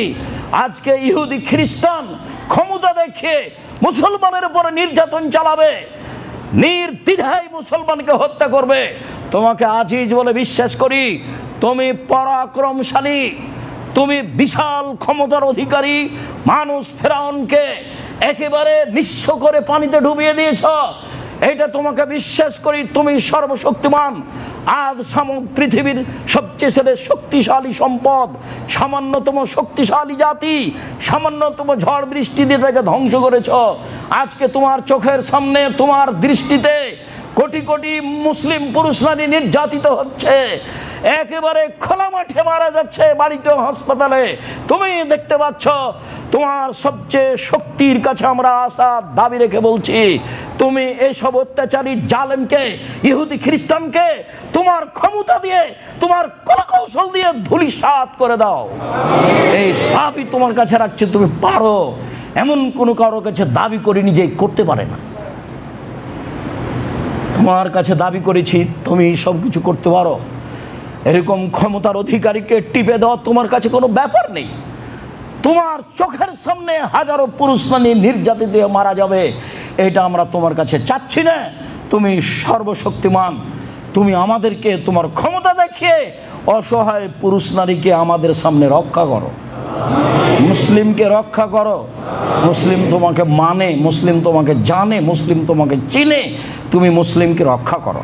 আজকে ইহুদি খ্রিস্টান ক্ষমতা দেখিয়ে মুসলমানের উপরে নির্যাতন চালাবে, নির্দ্বিধায় মুসলমানকে হত্যা করবে। তোমাকে আজিজ বলে বিশ্বাস করি, তুমি পরাক্রমশালী, তুমি বিশাল ক্ষমতার অধিকারী। মানুষ ফেরাউনকে একেবারে নিঃস্ব করে পানিতে ডুবিয়ে দিয়েছ, এটা তোমাকে বিশ্বাস করি। তুমি সর্বশক্তিমান। আজ পৃথিবীর সবচেয়ে শক্তিশালী সম্পদ, সামান্যতম শক্তিশালী জাতি, সামান্যতম ঝড় বৃষ্টি দিয়ে তাকে ধ্বংস করেছ। আজকে তোমার চোখের সামনে, তোমার দৃষ্টিতে কোটি কোটি মুসলিম পুরুষ নারী নির্যাতিত হচ্ছে, একেবারে খোলা মাঠে মারা যাচ্ছে, বাড়িতে হাসপাতালে তুমি দেখতে পাচ্ছ। তোমার সবচেয়ে শক্তির কাছে আমরা আশা দাবি রেখে বলছি, তুমি এইসব অত্যাচারী জালেমকে, ইহুদি খ্রিস্টানকে তোমার ক্ষমতা দিয়ে, তোমার কৌশল দিয়ে ধূলিসাৎ করে দাও। এই দাবি তোমার কাছে রাখছে, তুমি পারো। এমন কোনো কারোর কাছে দাবি করিনি যে করতে পারে না। তোমার কাছে দাবি করেছি, তুমি সব কিছু করতে পারো। এরকম ক্ষমতার অধিকারীকে টিপে দেওয়া তোমার কাছে কোনো ব্যাপার নেই। তোমার চোখের সামনে হাজারো পুরুষ নারী নির্যাতিত হয়ে মারা যাবে, এটা আমরা তোমার কাছে চাচ্ছি না। তুমি সর্বশক্তিমান, তুমি আমাদেরকে তোমার ক্ষমতা দেখিয়ে অসহায় পুরুষ নারীকে আমাদের সামনে রক্ষা করো, মুসলিমকে রক্ষা করো। মুসলিম তোমাকে মানে, মুসলিম তোমাকে জানে, মুসলিম তোমাকে চিনে, তুমি মুসলিমকে রক্ষা করো।